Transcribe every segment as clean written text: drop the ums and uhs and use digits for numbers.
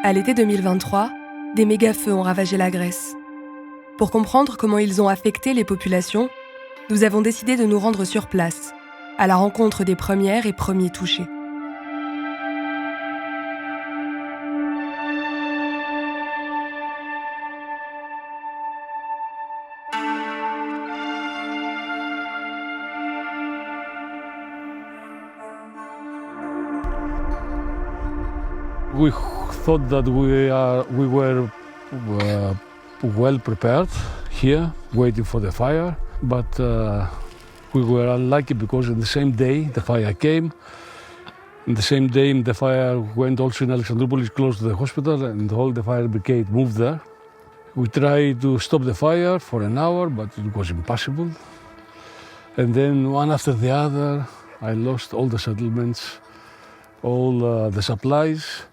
À l'été 2023, des méga-feux ont ravagé la Grèce. Pour comprendre comment ils ont affecté les populations, nous avons décidé de nous rendre sur place, à la rencontre des premières et premiers touchés. We thought that we were well prepared here, waiting for the fire, but we were unlucky because in the same day the fire came. In the same day the fire went also in Alexandroupolis, close to the hospital, and all the fire brigade moved there. We tried to stop the fire for an hour, but it was impossible. And then one after the other, I lost all the settlements, all the supplies.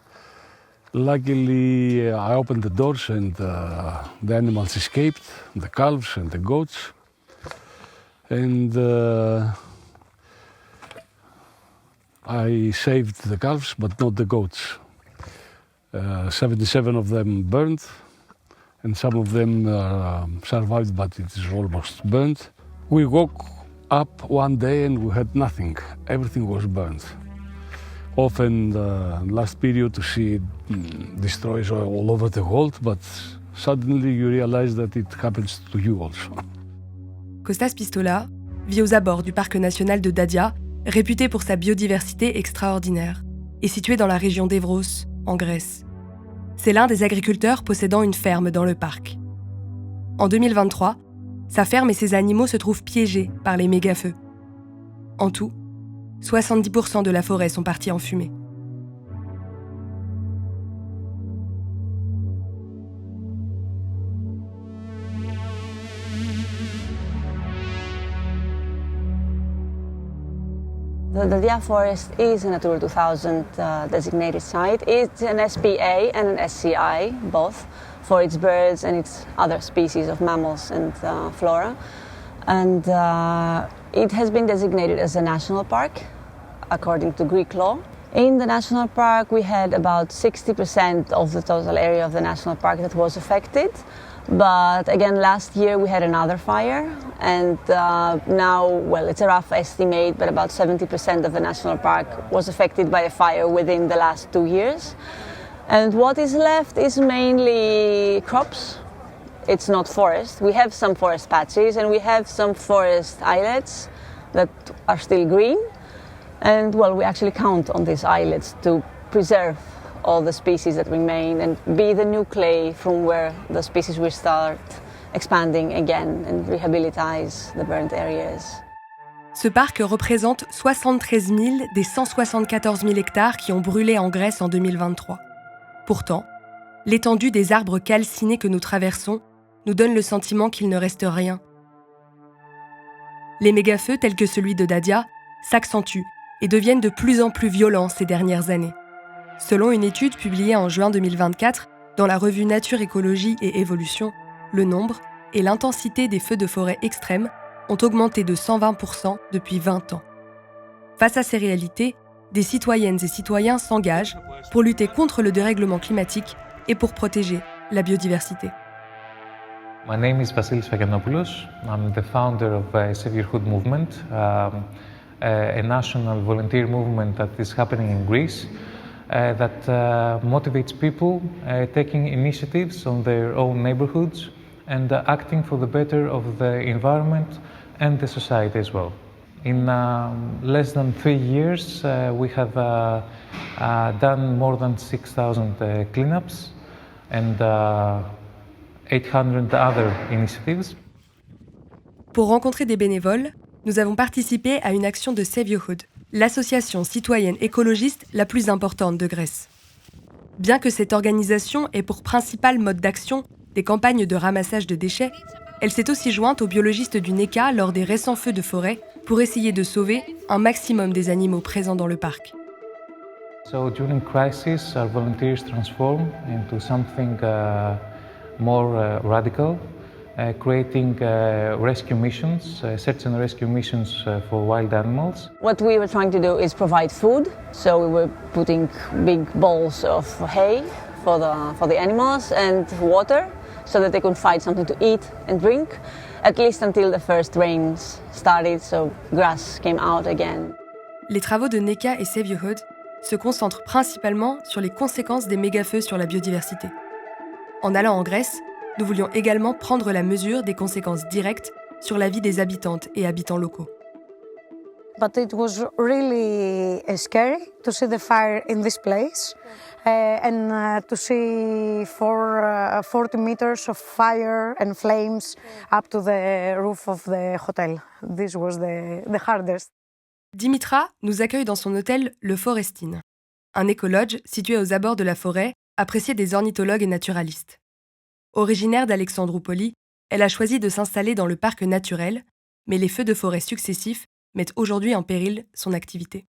Luckily, I opened the doors and the animals escaped, the calves and the goats. And I saved the calves, but not the goats. 77 of them burned, and some of them survived, but it is almost burnt. We woke up one day and we had nothing. Everything was burned. Often the last period to see it destroys all over the world, but suddenly you realize that it happens to you also. Kostas Pistola vit aux abords du parc national de Dadia, réputé pour sa biodiversité extraordinaire, et situé dans la région d'Evros, en Grèce. C'est l'un des agriculteurs possédant une ferme dans le parc. En 2023, sa ferme et ses animaux se trouvent piégés par les méga-feux. En tout, 70% de la forêt sont partis en fumée. The Dadia Forest is a Natura 2000 designated site. It's an SPA and an SCI, both, for its birds and its other species of mammals and flora. And it has been designated as a national park, according to Greek law. In the national park, we had about 60% of the total area of the national park that was affected. But again, last year we had another fire, and now, well, it's a rough estimate, but about 70% of the national park was affected by a fire within the last 2 years. And what is left is mainly crops. It's not forest. We have some forest patches and we have some forest islets that are still green. And well, we actually count on these islets to preserve all the species that remain and be the new clay from where the species will start expanding again and rehabilitize the burnt areas. Ce parc représente 73 000 des 174 000 hectares qui ont brûlé en Grèce en 2023. Pourtant, l'étendue des arbres calcinés que nous traversons nous donne le sentiment qu'il ne reste rien. Les méga-feux, tels que celui de Dadia, s'accentuent et deviennent de plus en plus violents ces dernières années. Selon une étude publiée en juin 2024 dans la revue Nature, Écologie et Évolution, le nombre et l'intensité des feux de forêt extrêmes ont augmenté de 120% depuis 20 ans. Face à ces réalités, des citoyennes et citoyens s'engagent pour lutter contre le dérèglement climatique et pour protéger la biodiversité. My name is Vasilis Fagiannopoulos. I'm the founder of Saviorhood Movement, a national volunteer movement that is happening in Greece that motivates people taking initiatives on their own neighborhoods and acting for the better of the environment and the society as well. In less than 3 years, we have done more than 6,000 cleanups and 800 other initiatives. Pour rencontrer des bénévoles, nous avons participé à une action de Saviorhood, l'association citoyenne écologiste la plus importante de Grèce. Bien que cette organisation ait pour principal mode d'action des campagnes de ramassage de déchets, elle s'est aussi jointe aux biologistes du NECA lors des récents feux de forêt pour essayer de sauver un maximum des animaux présents dans le parc. So during crisis, our volunteers transform into something more radical, creating rescue missions, search and rescue missions for wild animals. What we were trying to do is provide food, so we were putting big bowls of hay for the animals and water, so that they could find something to eat and drink, at least until the first rains started, so grass came out again. Les travaux de NECA et Save Your Hood se concentrent principalement sur les conséquences des mégafeux sur la biodiversité. En allant en Grèce, nous voulions également prendre la mesure des conséquences directes sur la vie des habitantes et habitants locaux. But it was really scary to see the fire in this place and to see 40 meters of fire and flames up to the roof of the hotel. This was the hardest. Dimitra nous accueille dans son hôtel Le Forestine, un écolodge situé aux abords de la forêt, apprécié des ornithologues et naturalistes. Originaire d'Alexandroupoli, elle a choisi de s'installer dans le parc naturel, mais les feux de forêt successifs mettent aujourd'hui en péril son activité.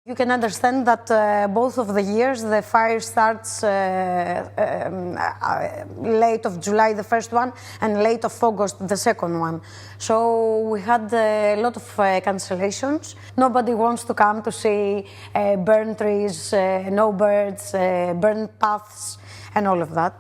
You can understand that both of the years the fire starts late of July, the first one, and late of August, the second one. So we had a lot of cancellations. Nobody wants to come to see burned trees, no birds, burned paths, and all of that.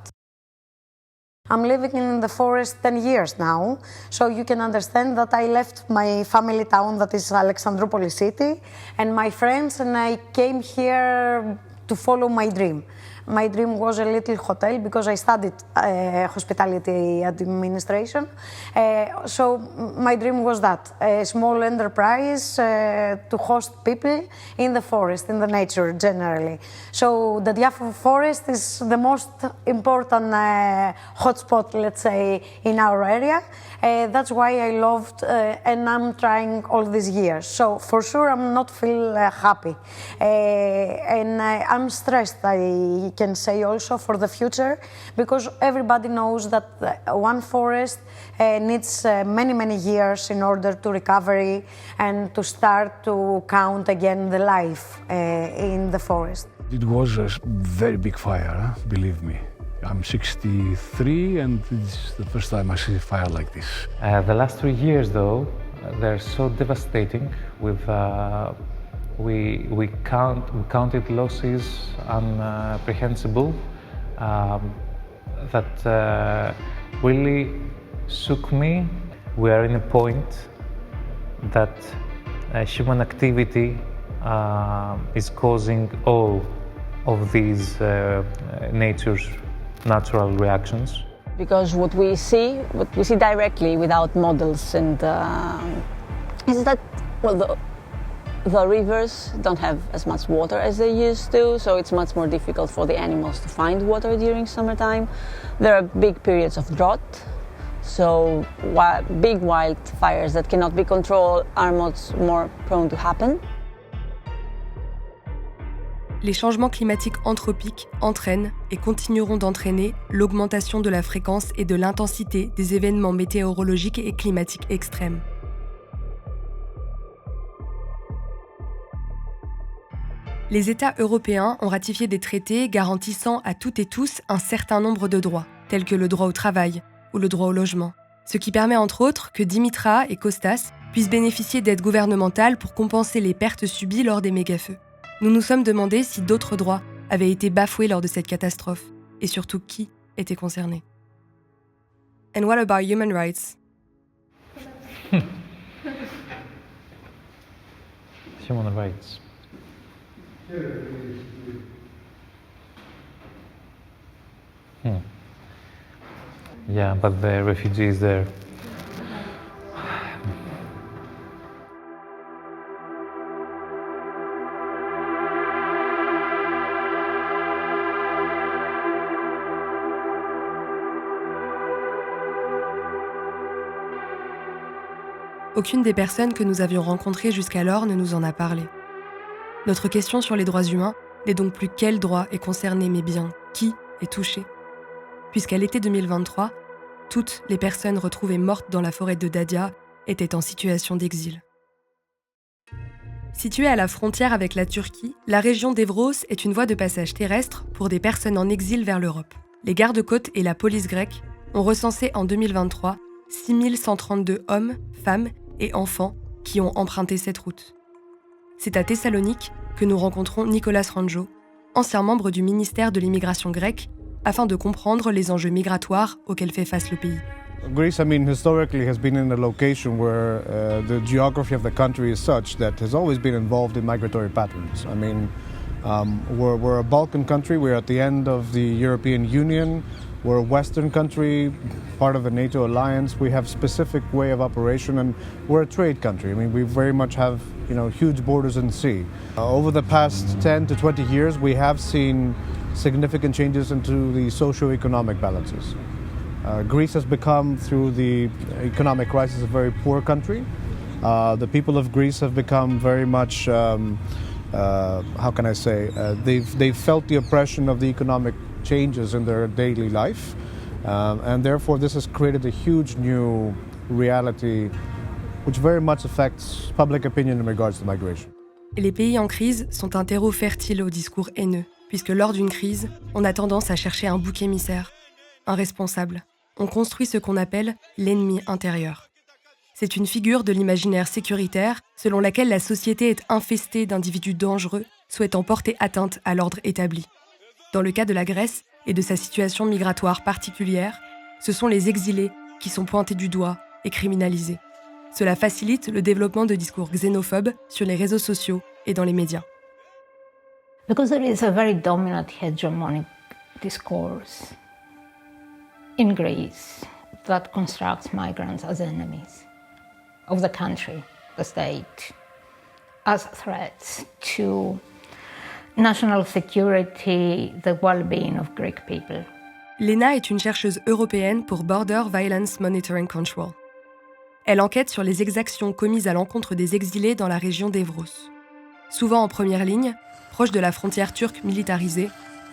I'm living in the forest 10 years now, so you can understand that I left my family town, that is Alexandroupolis city, and my friends, and I came here to follow my dream. My dream was a little hotel because I studied hospitality administration. So my dream was that, a small enterprise to host people in the forest, in the nature generally. So the Diafo forest is the most important hotspot, let's say, in our area. That's why I loved and I'm trying all these years. So for sure I'm not feel happy. And I'm stressed, I can say also for the future, because everybody knows that one forest needs many years in order to recover and to start to count again the life in the forest. It was a very big fire, believe me. I'm 63 and it's the first time I see a fire like this. The last 3 years, though, they're so devastating. We counted losses unprehensible that really shook me. We are in a point that human activity is causing all of these nature's natural reactions. Because what we see directly without models, and is that, well, the rivers don't have as much water as they used to, so it's much more difficult for the animals to find water during summertime. There are big periods of drought, so big wildfires that cannot be controlled are much more prone to happen. Les changements climatiques anthropiques entraînent et continueront d'entraîner l'augmentation de la fréquence et de l'intensité des événements météorologiques et climatiques extrêmes. Les États européens ont ratifié des traités garantissant à toutes et tous un certain nombre de droits, tels que le droit au travail ou le droit au logement, ce qui permet entre autres que Dimitra et Kostas puissent bénéficier d'aides gouvernementales pour compenser les pertes subies lors des mégafeux. Nous nous sommes demandé si d'autres droits avaient été bafoués lors de cette catastrophe, et surtout qui était concerné. And what about human rights? Human rights. Yeah, but the refugees there. Aucune des personnes que nous avions rencontrées jusqu'alors ne nous en a parlé. Notre question sur les droits humains n'est donc plus quel droit est concerné, mais bien qui est touché. Puisqu'à l'été 2023, toutes les personnes retrouvées mortes dans la forêt de Dadia étaient en situation d'exil. Située à la frontière avec la Turquie, la région d'Evros est une voie de passage terrestre pour des personnes en exil vers l'Europe. Les gardes-côtes et la police grecque ont recensé en 2023 6132 hommes, femmes et enfants qui ont emprunté cette route. C'est à Thessalonique que nous rencontrons Nicolas Ranjo, ancien membre du ministère de l'immigration grecque, afin de comprendre les enjeux migratoires auxquels fait face le pays. Greece, historically has been in a location where the geography of the country is such that has always been involved in migratory patterns. We're a Balkan country, we're at the end of the European Union, we're a Western country, part of the NATO alliance, we have specific way of operation, and we're a trade country. We very much have, huge borders in the sea. Over the past 10 to 20 years, we have seen significant changes into the socio-economic balances. Greece has become, through the economic crisis, a very poor country. The people of Greece have become very much, they've felt the oppression of the economic changes in their daily life. And therefore this has created a huge new reality which very much affects public opinion in regards to migration. Les pays en crise sont un terreau fertile au discours haineux, puisque lors d'une crise, on a tendance à chercher un bouc émissaire, un responsable. On construit ce qu'on appelle l'ennemi intérieur. C'est une figure de l'imaginaire sécuritaire selon laquelle la société est infestée d'individus dangereux souhaitant porter atteinte à l'ordre établi. Dans le cas de la Grèce et de sa situation migratoire particulière, ce sont les exilés qui sont pointés du doigt et criminalisés. Cela facilite le développement de discours xénophobes sur les réseaux sociaux et dans les médias. Because there is a very dominant hegemonic discourse in Greece that constructs migrants as enemies of the country, the state, as threats to national security, the well-being of Greek people. Lena est une chercheuse européenne pour Border Violence Monitoring Control. Elle enquête sur les exactions commises à l'encontre des exilés dans la région d'Evros. Souvent en première ligne, proche de la frontière turque militarisée,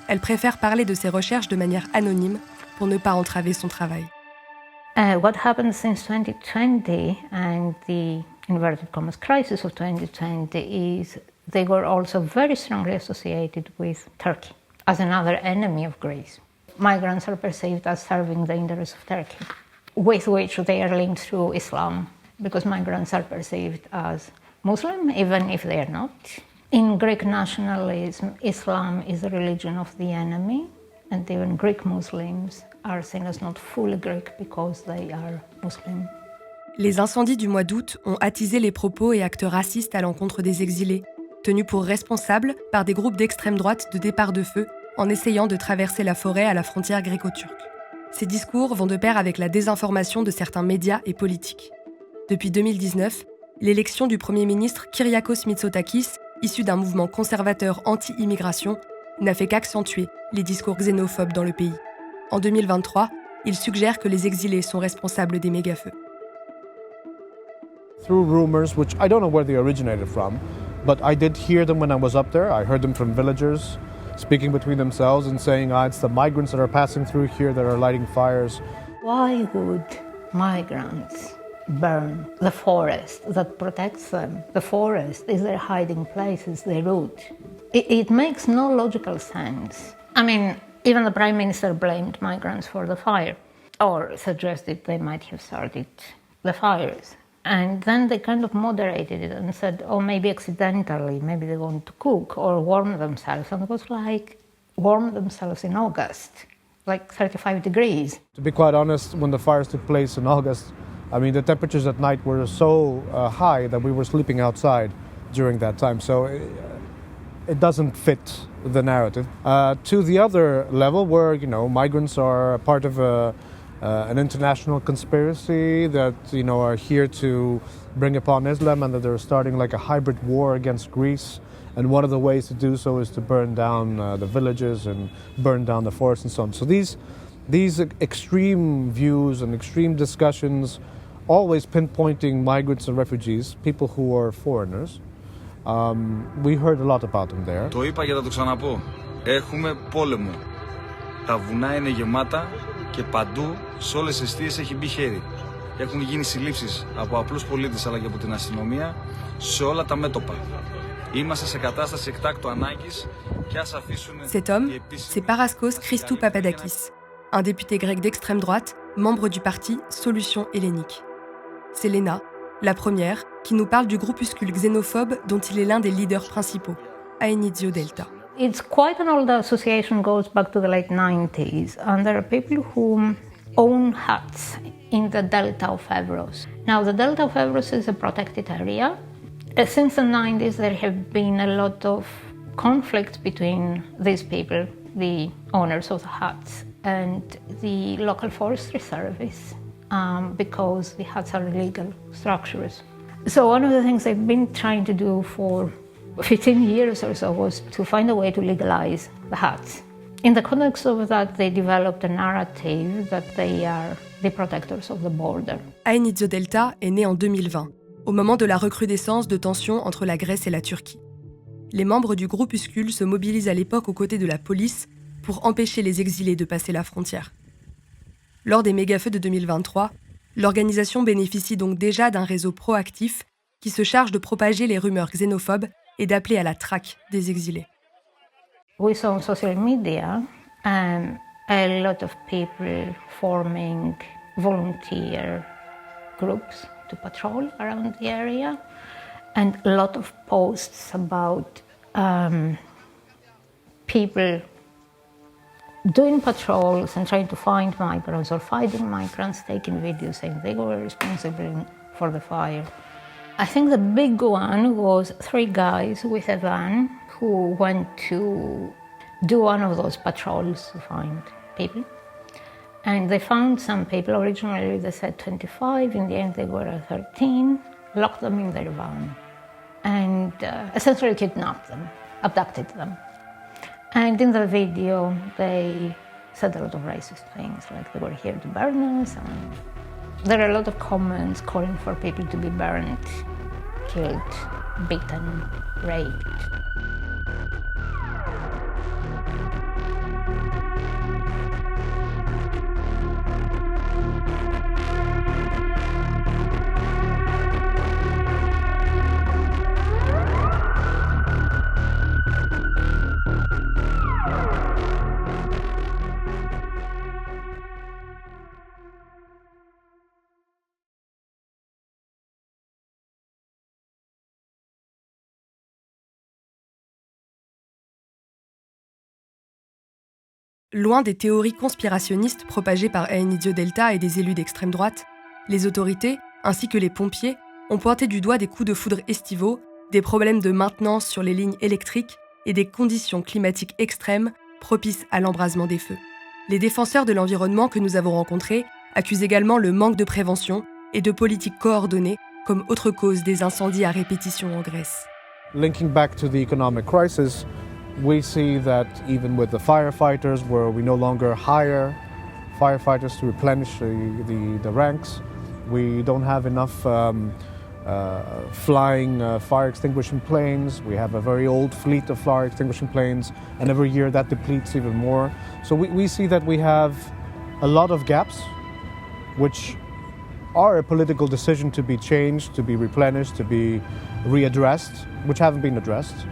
elle préfère parler de ses recherches de manière anonyme pour ne pas entraver son travail. What happened since 2020 and the inverted commas crisis of 2020 is they were also very strongly associated with Turkey as another enemy of Greece. Migrants are perceived as serving the interests of Turkey, with which they are linked through Islam, because migrants are perceived as Muslim, even if they are not. In Greek nationalism, Islam is the religion of the enemy, and even Greek Muslims are seen as not fully Greek because they are Muslim. Les incendies du mois d'août ont attisé les propos et actes racistes à l'encontre des exilés, tenus pour responsables par des groupes d'extrême droite de départ de feu en essayant de traverser la forêt à la frontière gréco-turque. Ces discours vont de pair avec la désinformation de certains médias et politiques. Depuis 2019, l'élection du Premier ministre Kyriakos Mitsotakis, issu d'un mouvement conservateur anti-immigration, n'a fait qu'accentuer les discours xénophobes dans le pays. En 2023, il suggère que les exilés sont responsables des méga-feux. Through rumors, which I don't know where they originated from, but I did hear them when I was up there. I heard them from villagers speaking between themselves and saying, it's the migrants that are passing through here that are lighting fires. Why would migrants burn the forest that protects them? The forest is their hiding place, is their root. It makes no logical sense. Even the Prime Minister blamed migrants for the fire, or suggested they might have started the fires. And then they kind of moderated it and said, maybe accidentally, maybe they want to cook or warm themselves. And it was like, warm themselves in August, like 35 degrees. To be quite honest, when the fires took place in August, the temperatures at night were so high that we were sleeping outside during that time. So it doesn't fit the narrative. To the other level where, migrants are part of an international conspiracy that, are here to bring upon Islam and that they're starting like a hybrid war against Greece. And one of the ways to do so is to burn down the villages and burn down the forests and so on. So these extreme views and extreme discussions, always pinpointing migrants and refugees, people who are foreigners, We heard a lot about them there. Το είπα και θα το ξαναπώ. Έχουμε πόλεμο. Τα βουνά είναι γεμάτα και παντού, σε όλες τις εστίες έχει μπει χέρι. Έχουν γίνει συλλήψεις από απλούς πολίτες αλλά και από την αστυνομία σε όλα τα μέτωπα. Είμαστε σε κατάσταση εκτάκτου ανάγκης και ας αφήσουν... Cet homme, c'est Paraskos Christou Papadakis, un député grec d'extrême droite, membre du parti Solution Hellénique. C'est Lena, la première, qui nous parle du groupuscule xénophobe dont il est l'un des leaders principaux, Aenizio Delta. It's quite an old association, goes back to the late 90s, and there are people who own huts in the Delta of Evros. Now, the Delta of Evros is a protected area. Since the 90s, there have been a lot of conflict between these people, the owners of the huts, and the local forestry service, because the huts are illegal structures. So one of the things they've been trying to do for 15 years or so was to find a way to legalize the huts. In the context of that, they developed a narrative that they are the protectors of the border. Aenizio Delta est né en 2020, au moment de la recrudescence de tensions entre la Grèce et la Turquie. Les membres du groupuscule se mobilisent à l'époque aux côtés de la police pour empêcher les exilés de passer la frontière. Lors des mégafeux de 2023, l'organisation bénéficie donc déjà d'un réseau proactif qui se charge de propager les rumeurs xénophobes et d'appeler à la traque des exilés. We saw on social media a lot of people forming volunteer groups to patrol around the area, and a lot of posts about people doing patrols and trying to find migrants or fighting migrants, taking videos saying they were responsible for the fire. I think the big one was 3 guys with a van who went to do one of those patrols to find people. And they found some people. Originally they said 25, in the end they were 13, locked them in their van, and essentially kidnapped them, abducted them. And in the video they said a lot of racist things, like they were here to burn us, and there are a lot of comments calling for people to be burned, killed, beaten, raped. Loin des théories conspirationnistes propagées par Aenizio Delta et des élus d'extrême droite, les autorités, ainsi que les pompiers, ont pointé du doigt des coups de foudre estivaux, des problèmes de maintenance sur les lignes électriques et des conditions climatiques extrêmes propices à l'embrasement des feux. Les défenseurs de l'environnement que nous avons rencontrés accusent également le manque de prévention et de politiques coordonnées comme autre cause des incendies à répétition en Grèce. Linking back to the economic crisis, we see that even with the firefighters, where we no longer hire firefighters to replenish the ranks, we don't have enough flying fire extinguishing planes. We have a very old fleet of fire extinguishing planes, and every year that depletes even more. So we see that we have a lot of gaps, which are a political decision to be changed, to be replenished, to be readdressed, which haven't been addressed,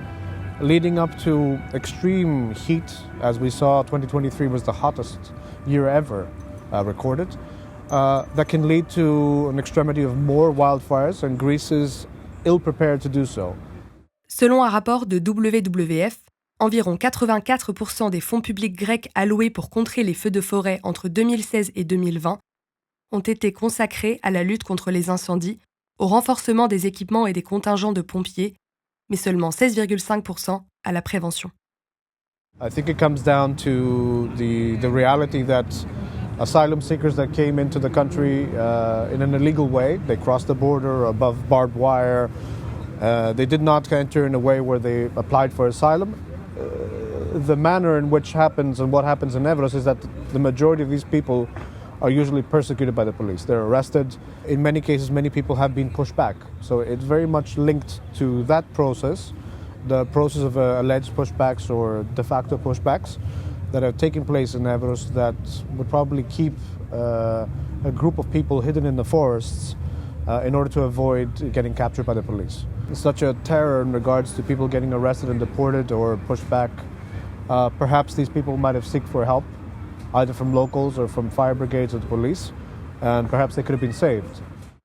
leading up to extreme heat. As we saw, 2023 was the hottest year ever recorded. That can lead to an extremity of more wildfires, and Greece is ill-prepared to do so. Selon un rapport de WWF, environ 84% des fonds publics grecs alloués pour contrer les feux de forêt entre 2016 et 2020 ont été consacrés à la lutte contre les incendies, au renforcement des équipements et des contingents de pompiers, mais seulement 16,5% à la prévention. I think it comes down to the reality that asylum seekers that came into the country in an illegal way, they crossed the border above barbed wire, they did not enter in a way where they applied for asylum. The manner in which happens and what happens in Evros is that the majority of these people are usually persecuted by the police. They're arrested. In many cases, many people have been pushed back. So it's very much linked to that process, the process of alleged pushbacks or de facto pushbacks that are taking place in Evros that would probably keep a group of people hidden in the forests in order to avoid getting captured by the police. Such a terror in regards to people getting arrested and deported or pushed back. Perhaps these people might have sought for help, either from locals or from fire brigades or the police, and perhaps they could have been saved.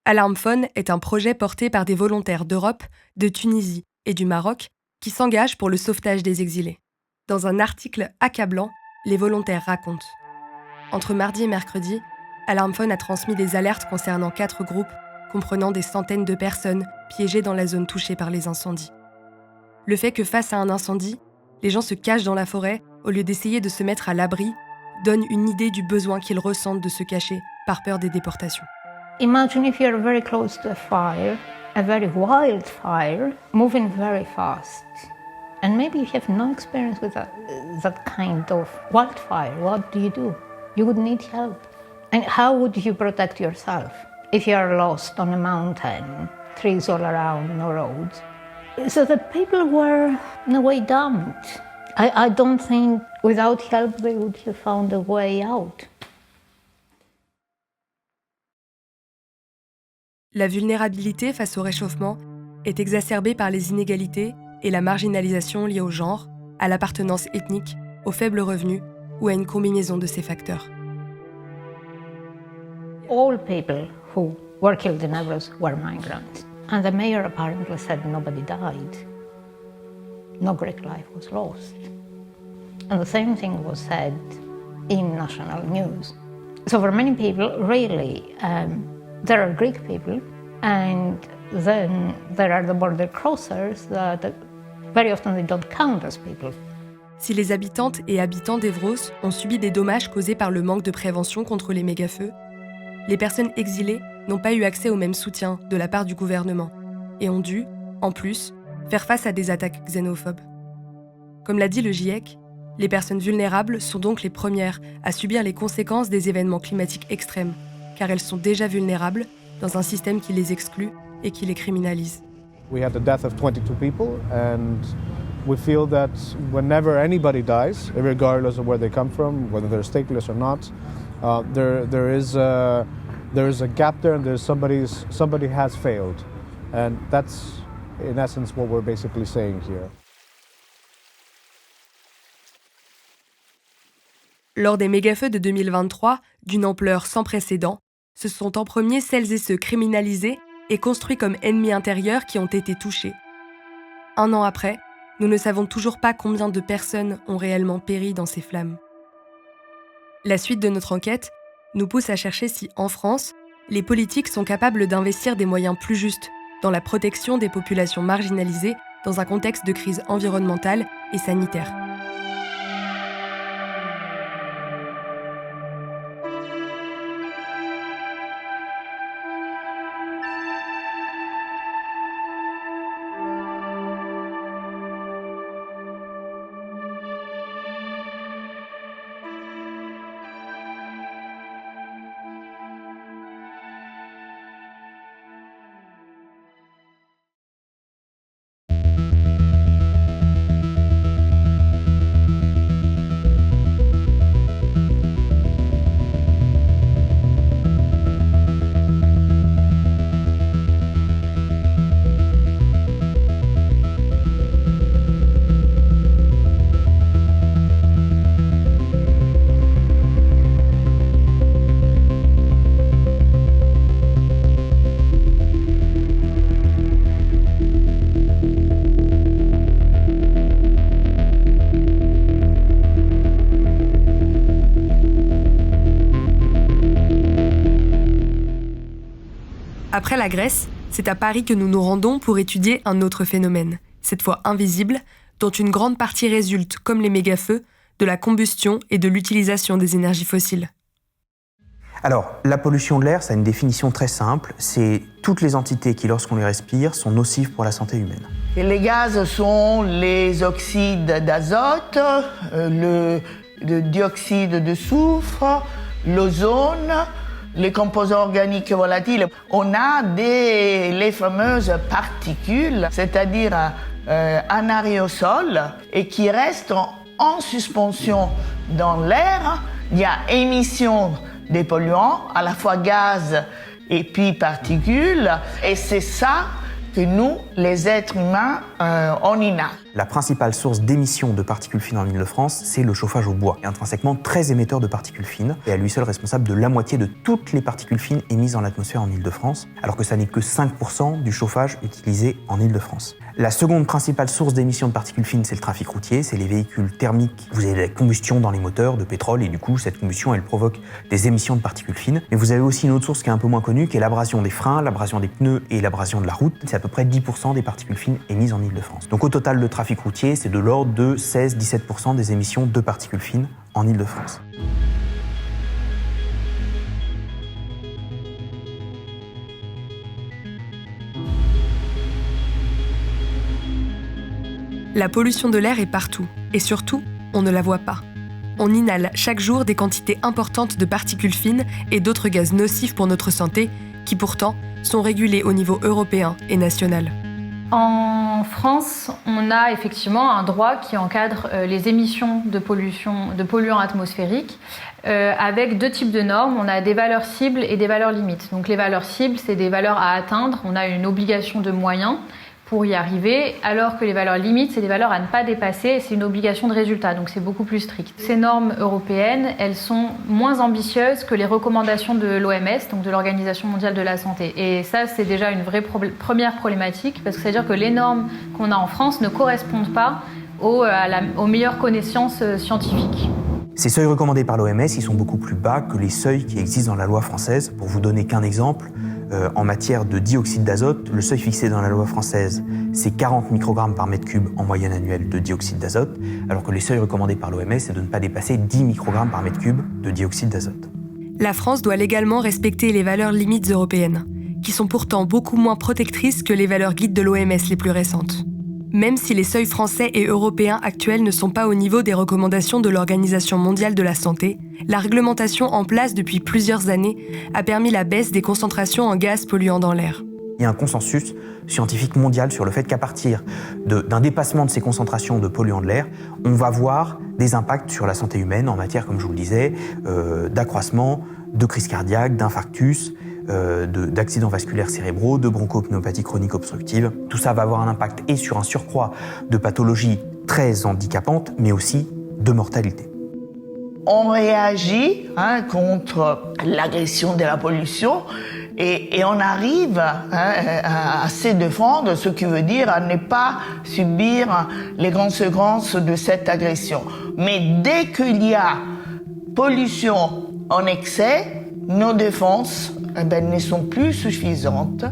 Alarm Phone est un projet porté par des volontaires d'Europe, de Tunisie et du Maroc qui s'engagent pour le sauvetage des exilés. Dans un article accablant, les volontaires racontent. Entre mardi et mercredi, Alarm Phone a transmis des alertes concernant 4 groupes comprenant des centaines de personnes piégées dans la zone touchée par les incendies. Le fait que face à un incendie, les gens se cachent dans la forêt au lieu d'essayer de se mettre à l'abri donne une idée du besoin qu'ils ressentent de se cacher par peur des déportations. Imagine if you're very close to a very wild fire, moving very fast. And maybe you have no experience with that kind of wildfire. What do? You would need help. And how would you protect yourself if you are lost on a mountain, trees all around, no roads? So the people were, in a way, dumped. I don't think without help they would have found a way out. La vulnérabilité face au réchauffement est exacerbée par les inégalités et la marginalisation liées au genre, à l'appartenance ethnique, aux faibles revenus ou à une combinaison de ces facteurs. All people who were killed in Evros were migrants. And the mayor apparently said nobody died. No Greek life was lost. And the same thing was said in national news. So for many people, really, there are Greek people, and then there are the border crossers that very often they don't count as people. Si les habitantes et habitants d'Evros ont subi des dommages causés par le manque de prévention contre les mégafeux, les personnes exilées n'ont pas eu accès au même soutien de la part du gouvernement et ont dû, en plus, faire face à des attaques xénophobes. Comme l'a dit le GIEC, les personnes vulnérables sont donc les premières à subir les conséquences des événements climatiques extrêmes, car elles sont déjà vulnérables dans un système qui les exclut et qui les criminalise. We had the death of 22 people, and we feel that whenever anybody dies, regardless of where they come from, whether they're stateless or not, there is a gap there, and somebody has failed, and that's in essence what we're basically saying here. Lors des mégafeux de 2023, d'une ampleur sans précédent, ce sont en premier celles et ceux criminalisés et construits comme ennemis intérieurs qui ont été touchés. 1 an après, nous ne savons toujours pas combien de personnes ont réellement péri dans ces flammes. La suite de notre enquête nous pousse à chercher si, en France, les politiques sont capables d'investir des moyens plus justes dans la protection des populations marginalisées dans un contexte de crise environnementale et sanitaire. Après la Grèce, c'est à Paris que nous nous rendons pour étudier un autre phénomène, cette fois invisible, dont une grande partie résulte, comme les mégafeux, de la combustion et de l'utilisation des énergies fossiles. Alors, la pollution de l'air, ça a une définition très simple, c'est toutes les entités qui, lorsqu'on les respire, sont nocives pour la santé humaine. Et les gaz sont les oxydes d'azote, le dioxyde de soufre, l'ozone, les composants organiques volatiles. On a les fameuses particules, c'est-à-dire un aérosol, et qui restent en suspension dans l'air. Il y a émission des polluants, à la fois gaz et puis particules, et c'est ça que nous, les êtres humains, on inhale. La principale source d'émissions de particules fines en Île-de-France, c'est le chauffage au bois, et intrinsèquement très émetteur de particules fines, et à lui seul responsable de la moitié de toutes les particules fines émises dans l'atmosphère en Île-de-France, alors que ça n'est que 5% du chauffage utilisé en Île-de-France. La seconde principale source d'émissions de particules fines, c'est le trafic routier, c'est les véhicules thermiques. Vous avez la combustion dans les moteurs de pétrole, et du coup, cette combustion, elle provoque des émissions de particules fines. Mais vous avez aussi une autre source qui est un peu moins connue, qui est l'abrasion des freins, l'abrasion des pneus et l'abrasion de la route. C'est à peu près 10% des particules fines émises en Île-de-France. Donc au total, le trafic routier, c'est de l'ordre de 16-17% des émissions de particules fines en Île-de-France. La pollution de l'air est partout, et surtout, on ne la voit pas. On inhale chaque jour des quantités importantes de particules fines et d'autres gaz nocifs pour notre santé, qui pourtant sont régulés au niveau européen et national. En France, on a effectivement un droit qui encadre les émissions de polluants atmosphériques avec deux types de normes. On a des valeurs cibles et des valeurs limites. Donc les valeurs cibles, c'est des valeurs à atteindre. On a une obligation de moyens pour y arriver, alors que les valeurs limites, c'est des valeurs à ne pas dépasser et c'est une obligation de résultat, donc c'est beaucoup plus strict. Ces normes européennes, elles sont moins ambitieuses que les recommandations de l'OMS, donc de l'Organisation mondiale de la santé. Et ça, c'est déjà une vraie première problématique, parce que c'est-à-dire que les normes qu'on a en France ne correspondent pas aux meilleures connaissances scientifiques. Ces seuils recommandés par l'OMS, ils sont beaucoup plus bas que les seuils qui existent dans la loi française. Pour vous donner qu'un exemple, en matière de dioxyde d'azote, le seuil fixé dans la loi française, c'est 40 microgrammes par mètre cube en moyenne annuelle de dioxyde d'azote, alors que les seuils recommandés par l'OMS, c'est de ne pas dépasser 10 microgrammes par mètre cube de dioxyde d'azote. La France doit légalement respecter les valeurs limites européennes, qui sont pourtant beaucoup moins protectrices que les valeurs guides de l'OMS les plus récentes. Même si les seuils français et européens actuels ne sont pas au niveau des recommandations de l'Organisation mondiale de la santé, la réglementation en place depuis plusieurs années a permis la baisse des concentrations en gaz polluants dans l'air. Il y a un consensus scientifique mondial sur le fait qu'à partir d'un dépassement de ces concentrations de polluants de l'air, on va voir des impacts sur la santé humaine en matière, comme je vous le disais, d'accroissement, de crise cardiaque, d'infarctus, d'accidents vasculaires cérébraux, de bronchopneumopathie chronique obstructive. Tout ça va avoir un impact et sur un surcroît de pathologies très handicapantes, mais aussi de mortalité. On réagit contre l'agression de la pollution et on arrive à se défendre, ce qui veut dire à ne pas subir les conséquences de cette agression. Mais dès qu'il y a pollution en excès, nos défenses ne sont plus suffisantes.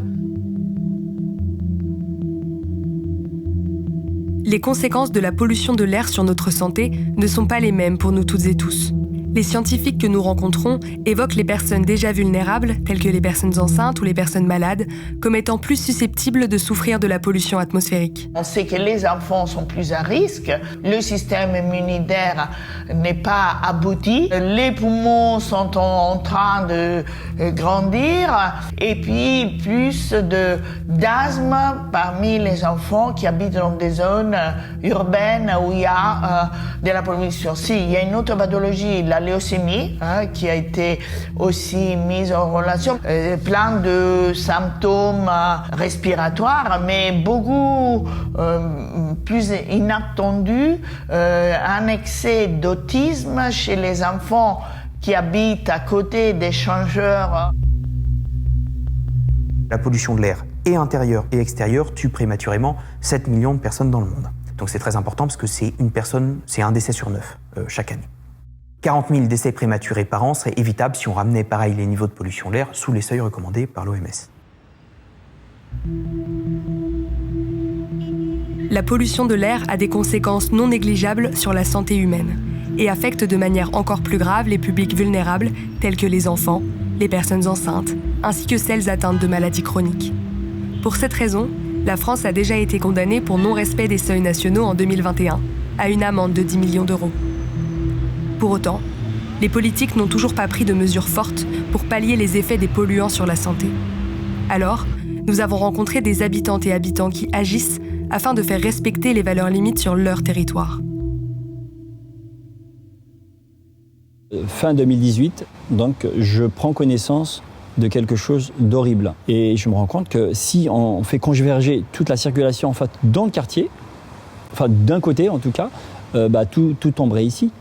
Les conséquences de la pollution de l'air sur notre santé ne sont pas les mêmes pour nous toutes et tous. Les scientifiques que nous rencontrons évoquent les personnes déjà vulnérables, telles que les personnes enceintes ou les personnes malades, comme étant plus susceptibles de souffrir de la pollution atmosphérique. On sait que les enfants sont plus à risque, le système immunitaire n'est pas abouti, les poumons sont en train de grandir, et puis plus d'asthme parmi les enfants qui habitent dans des zones urbaines où il y a de la pollution. Si, il y a une autre pathologie, la leucémie, qui a été aussi mise en relation, plein de symptômes respiratoires, mais beaucoup plus inattendus, un excès d'autisme chez les enfants qui habitent à côté d'échangeurs. La pollution de l'air, et intérieure et extérieure, tue prématurément 7 millions de personnes dans le monde. Donc c'est très important parce que c'est un décès sur 9 chaque année. 40 000 décès prématurés par an seraient évitables si on ramenait pareil les niveaux de pollution de l'air sous les seuils recommandés par l'OMS. La pollution de l'air a des conséquences non négligeables sur la santé humaine et affecte de manière encore plus grave les publics vulnérables tels que les enfants, les personnes enceintes, ainsi que celles atteintes de maladies chroniques. Pour cette raison, la France a déjà été condamnée pour non-respect des seuils nationaux en 2021 à une amende de 10 millions d'euros. Pour autant, les politiques n'ont toujours pas pris de mesures fortes pour pallier les effets des polluants sur la santé. Alors, nous avons rencontré des habitantes et habitants qui agissent afin de faire respecter les valeurs limites sur leur territoire. Fin 2018, donc, je prends connaissance de quelque chose d'horrible. Et je me rends compte que si on fait converger toute la circulation en fait, dans le quartier, enfin d'un côté en tout cas, tout tomberait ici.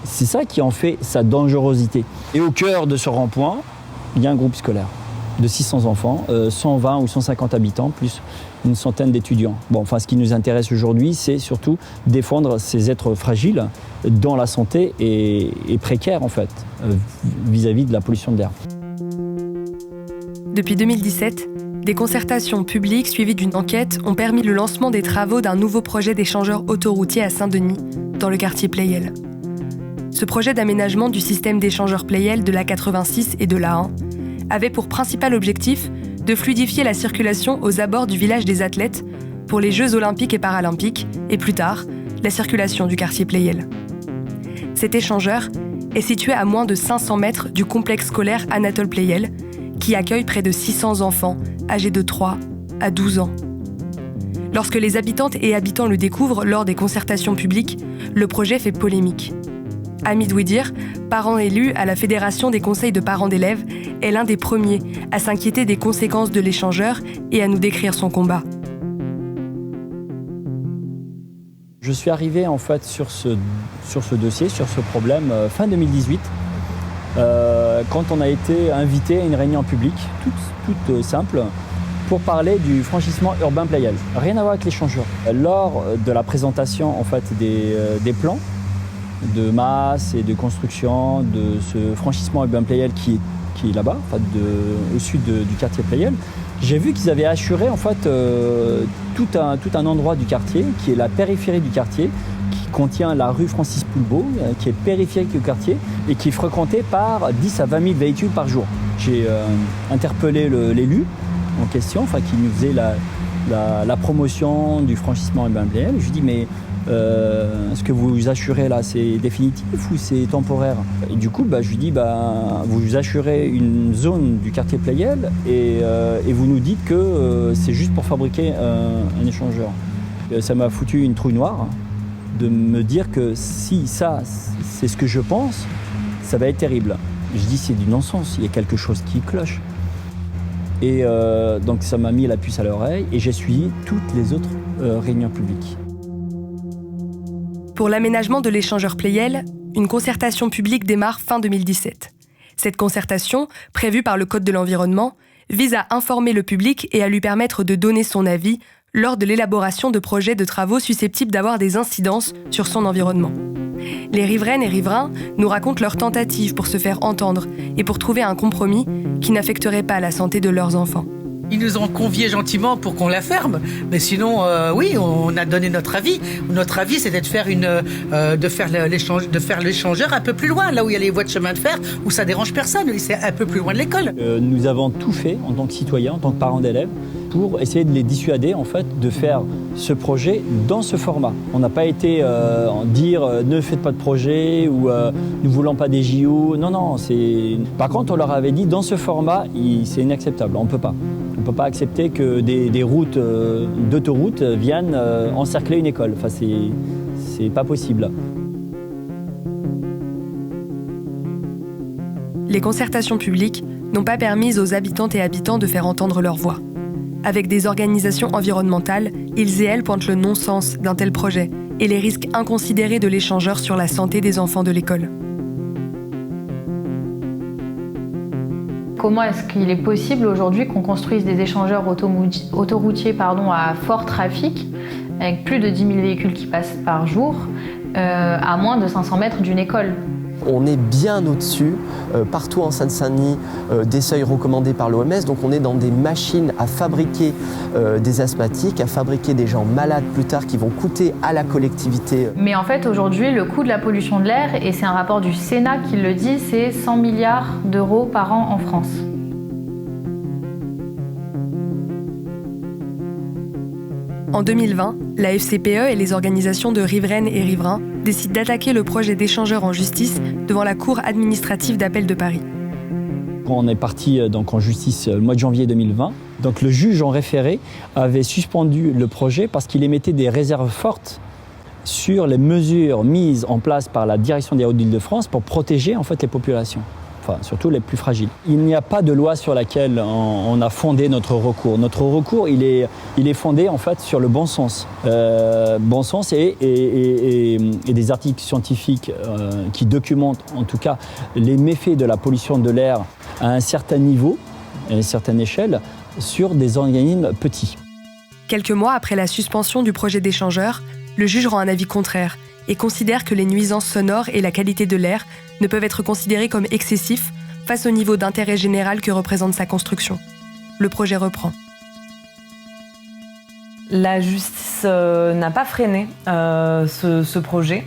C'est ça qui en fait sa dangerosité. Et au cœur de ce rond-point, il y a un groupe scolaire de 600 enfants, 120 ou 150 habitants, plus une centaine d'étudiants. Ce qui nous intéresse aujourd'hui, c'est surtout défendre ces êtres fragiles dont la santé est précaire, en fait, vis-à-vis de la pollution de l'air. Depuis 2017, des concertations publiques suivies d'une enquête ont permis le lancement des travaux d'un nouveau projet d'échangeur autoroutier à Saint-Denis, dans le quartier Pleyel. Ce projet d'aménagement du système d'échangeurs Pleyel de l'A86 et de l'A1 avait pour principal objectif de fluidifier la circulation aux abords du village des athlètes pour les Jeux olympiques et paralympiques et plus tard, la circulation du quartier Pleyel. Cet échangeur est situé à moins de 500 mètres du complexe scolaire Anatole Pleyel, qui accueille près de 600 enfants âgés de 3 à 12 ans. Lorsque les habitantes et habitants le découvrent lors des concertations publiques, le projet fait polémique. Hamid Ouidir, parent élu à la Fédération des conseils de parents d'élèves, est l'un des premiers à s'inquiéter des conséquences de l'échangeur et à nous décrire son combat. Je suis arrivé en fait sur ce dossier, sur ce problème, fin 2018, quand on a été invité à une réunion publique, toute simple, pour parler du franchissement urbain Pleyel. Rien à voir avec l'échangeur. Lors de la présentation en fait, des plans de masse et de construction de ce franchissement urbain Pleyel qui est là-bas, en fait, au sud du quartier Pleyel, j'ai vu qu'ils avaient assuré en fait, tout un endroit du quartier qui est la périphérie du quartier, qui contient la rue Francis Poulbeau, qui est périphérique du quartier et qui est fréquentée par 10 à 20 000 véhicules par jour. J'ai interpellé l'élu en question, enfin, qui nous faisait la promotion du franchissement urbain Pleyel. Je lui ai dit mais ce que vous assurez là, c'est définitif ou c'est temporaire? Et du coup, je lui dis vous assurez une zone du quartier Pleyel et vous nous dites que c'est juste pour fabriquer un échangeur. Ça m'a foutu une trouille noire de me dire que si ça, c'est ce que je pense, ça va être terrible. Je dis c'est du non-sens, il y a quelque chose qui cloche. Et donc ça m'a mis la puce à l'oreille et j'ai suivi toutes les autres réunions publiques. Pour l'aménagement de l'échangeur Pleyel, une concertation publique démarre fin 2017. Cette concertation, prévue par le Code de l'environnement, vise à informer le public et à lui permettre de donner son avis lors de l'élaboration de projets de travaux susceptibles d'avoir des incidences sur son environnement. Les riveraines et riverains nous racontent leurs tentatives pour se faire entendre et pour trouver un compromis qui n'affecterait pas la santé de leurs enfants. Ils nous ont conviés gentiment pour qu'on la ferme, mais sinon, oui, on a donné notre avis. Notre avis, c'était de faire l'échangeur un peu plus loin, là où il y a les voies de chemin de fer, où ça dérange personne. C'est un peu plus loin de l'école. Nous avons tout fait en tant que citoyens, en tant que parents d'élèves, pour essayer de les dissuader en fait de faire ce projet dans ce format. On n'a pas été dire ne faites pas de projet ou nous voulons pas des JO. Non, Par contre, on leur avait dit dans ce format, c'est inacceptable. On peut pas accepter que des routes d'autoroute viennent encercler une école. Enfin, c'est pas possible. Les concertations publiques n'ont pas permis aux habitantes et habitants de faire entendre leur voix. Avec des organisations environnementales, ils et elles pointent le non-sens d'un tel projet et les risques inconsidérés de l'échangeur sur la santé des enfants de l'école. Comment est-ce qu'il est possible aujourd'hui qu'on construise des échangeurs autoroutiers à fort trafic, avec plus de 10 000 véhicules qui passent par jour, à moins de 500 mètres d'une école ? On est bien au-dessus, partout en Seine-Saint-Denis, des seuils recommandés par l'OMS. Donc on est dans des machines à fabriquer des asthmatiques, à fabriquer des gens malades plus tard qui vont coûter à la collectivité. Mais en fait, aujourd'hui, le coût de la pollution de l'air, et c'est un rapport du Sénat qui le dit, c'est 100 milliards d'euros par an en France. En 2020, la FCPE et les organisations de riveraines et riverains décide d'attaquer le projet d'échangeur en justice devant la Cour administrative d'appel de Paris. On est parti donc en justice le mois de janvier 2020. Donc le juge en référé avait suspendu le projet parce qu'il émettait des réserves fortes sur les mesures mises en place par la direction des Routes d'Île-de-France pour protéger en fait les populations, enfin surtout les plus fragiles. Il n'y a pas de loi sur laquelle on a fondé notre recours. Notre recours, il est fondé en fait sur le bon sens. Bon sens et des articles scientifiques qui documentent en tout cas les méfaits de la pollution de l'air à un certain niveau, à une certaine échelle, sur des organismes petits. Quelques mois après la suspension du projet d'échangeur, le juge rend un avis contraire et considère que les nuisances sonores et la qualité de l'air ne peuvent être considérés comme excessifs face au niveau d'intérêt général que représente sa construction. Le projet reprend. La justice n'a pas freiné ce projet.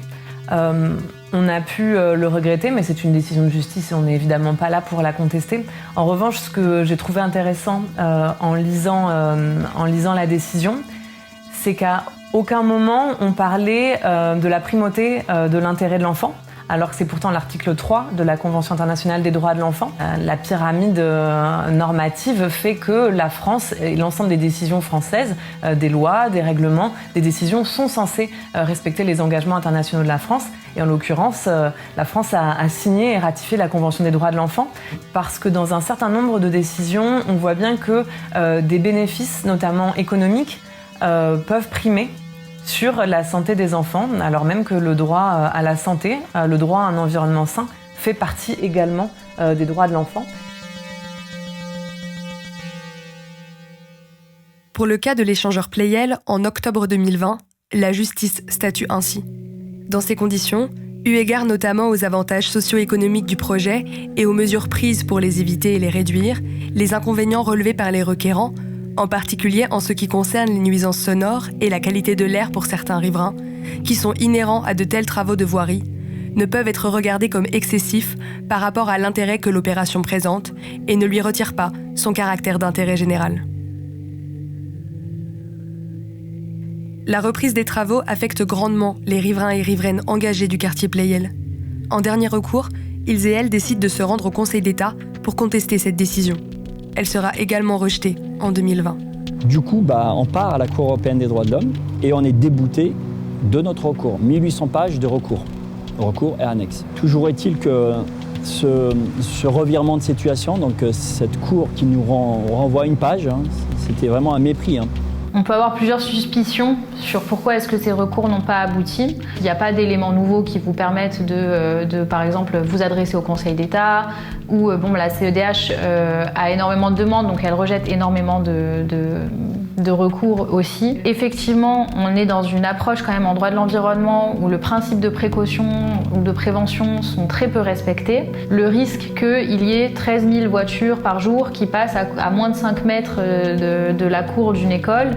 On a pu le regretter, mais c'est une décision de justice et on n'est évidemment pas là pour la contester. En revanche, ce que j'ai trouvé intéressant en lisant la décision, c'est qu'à aucun moment on parlait de la primauté de l'intérêt de l'enfant, alors que c'est pourtant l'article 3 de la Convention internationale des droits de l'enfant. La pyramide normative fait que la France et l'ensemble des décisions françaises, des lois, des règlements, des décisions sont censées respecter les engagements internationaux de la France. Et en l'occurrence, la France a signé et ratifié la Convention des droits de l'enfant parce que dans un certain nombre de décisions, on voit bien que des bénéfices, notamment économiques, peuvent primer sur la santé des enfants, alors même que le droit à la santé, le droit à un environnement sain, fait partie également des droits de l'enfant. Pour le cas de l'échangeur Pleyel, en octobre 2020, la justice statue ainsi. Dans ces conditions, eu égard notamment aux avantages socio-économiques du projet et aux mesures prises pour les éviter et les réduire, les inconvénients relevés par les requérants, en particulier en ce qui concerne les nuisances sonores et la qualité de l'air pour certains riverains, qui sont inhérents à de tels travaux de voirie, ne peuvent être regardés comme excessifs par rapport à l'intérêt que l'opération présente et ne lui retirent pas son caractère d'intérêt général. La reprise des travaux affecte grandement les riverains et riveraines engagés du quartier Pleyel. En dernier recours, ils et elles décident de se rendre au Conseil d'État pour contester cette décision. Elle sera également rejetée en 2020. Du coup, on part à la Cour européenne des droits de l'homme et on est débouté de notre recours. 1800 pages de recours. Recours et annexe. Toujours est-il que ce revirement de situation, donc cette Cour qui nous renvoie une page, c'était vraiment un mépris. On peut avoir plusieurs suspicions sur pourquoi est-ce que ces recours n'ont pas abouti. Il n'y a pas d'éléments nouveaux qui vous permettent de par exemple, vous adresser au Conseil d'État ou la CEDH a énormément de demandes, donc elle rejette énormément de recours aussi. Effectivement, on est dans une approche quand même en droit de l'environnement où le principe de précaution ou de prévention sont très peu respectés. Le risque qu'il y ait 13 000 voitures par jour qui passent à moins de 5 mètres de la cour d'une école,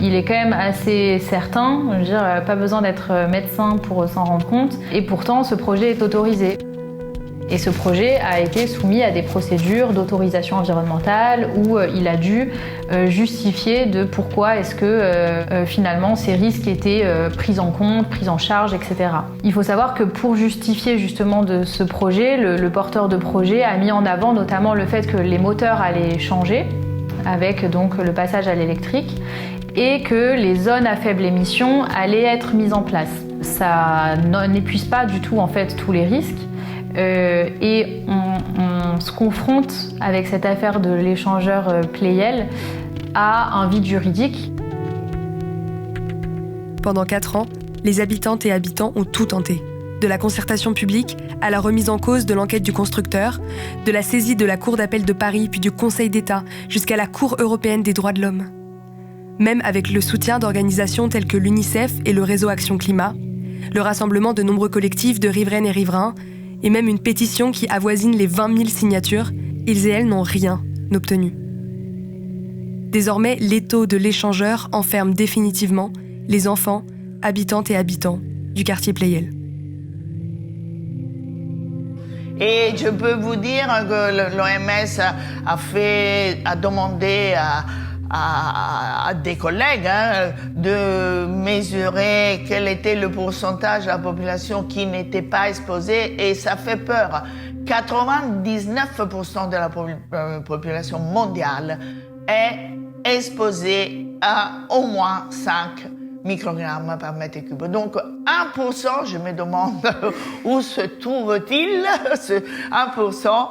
il est quand même assez certain. Je veux dire, pas besoin d'être médecin pour s'en rendre compte. Et pourtant, ce projet est autorisé. Et ce projet a été soumis à des procédures d'autorisation environnementale où il a dû justifier de pourquoi est-ce que finalement ces risques étaient pris en compte, pris en charge, etc. Il faut savoir que pour justifier justement de ce projet, le porteur de projet a mis en avant notamment le fait que les moteurs allaient changer avec donc le passage à l'électrique et que les zones à faible émission allaient être mises en place. Ça n'épuise pas du tout en fait tous les risques. Et on se confronte avec cette affaire de l'échangeur Pleyel à un vide juridique. Pendant 4 ans, les habitantes et habitants ont tout tenté. De la concertation publique à la remise en cause de l'enquête du constructeur, de la saisie de la Cour d'appel de Paris puis du Conseil d'État jusqu'à la Cour européenne des droits de l'homme. Même avec le soutien d'organisations telles que l'UNICEF et le réseau Action Climat, le rassemblement de nombreux collectifs de riveraines et riverains, et même une pétition qui avoisine les 20 000 signatures, ils et elles n'ont rien obtenu. Désormais, l'étau de l'échangeur enferme définitivement les enfants, habitantes et habitants du quartier Pleyel. Et je peux vous dire que l'OMS a demandé à des collègues de mesurer quel était le pourcentage de la population qui n'était pas exposée, et ça fait peur. 99% de la population mondiale est exposée à au moins 5 microgrammes par mètre cube. Donc 1%, je me demande où se trouve-t-il, ce 1%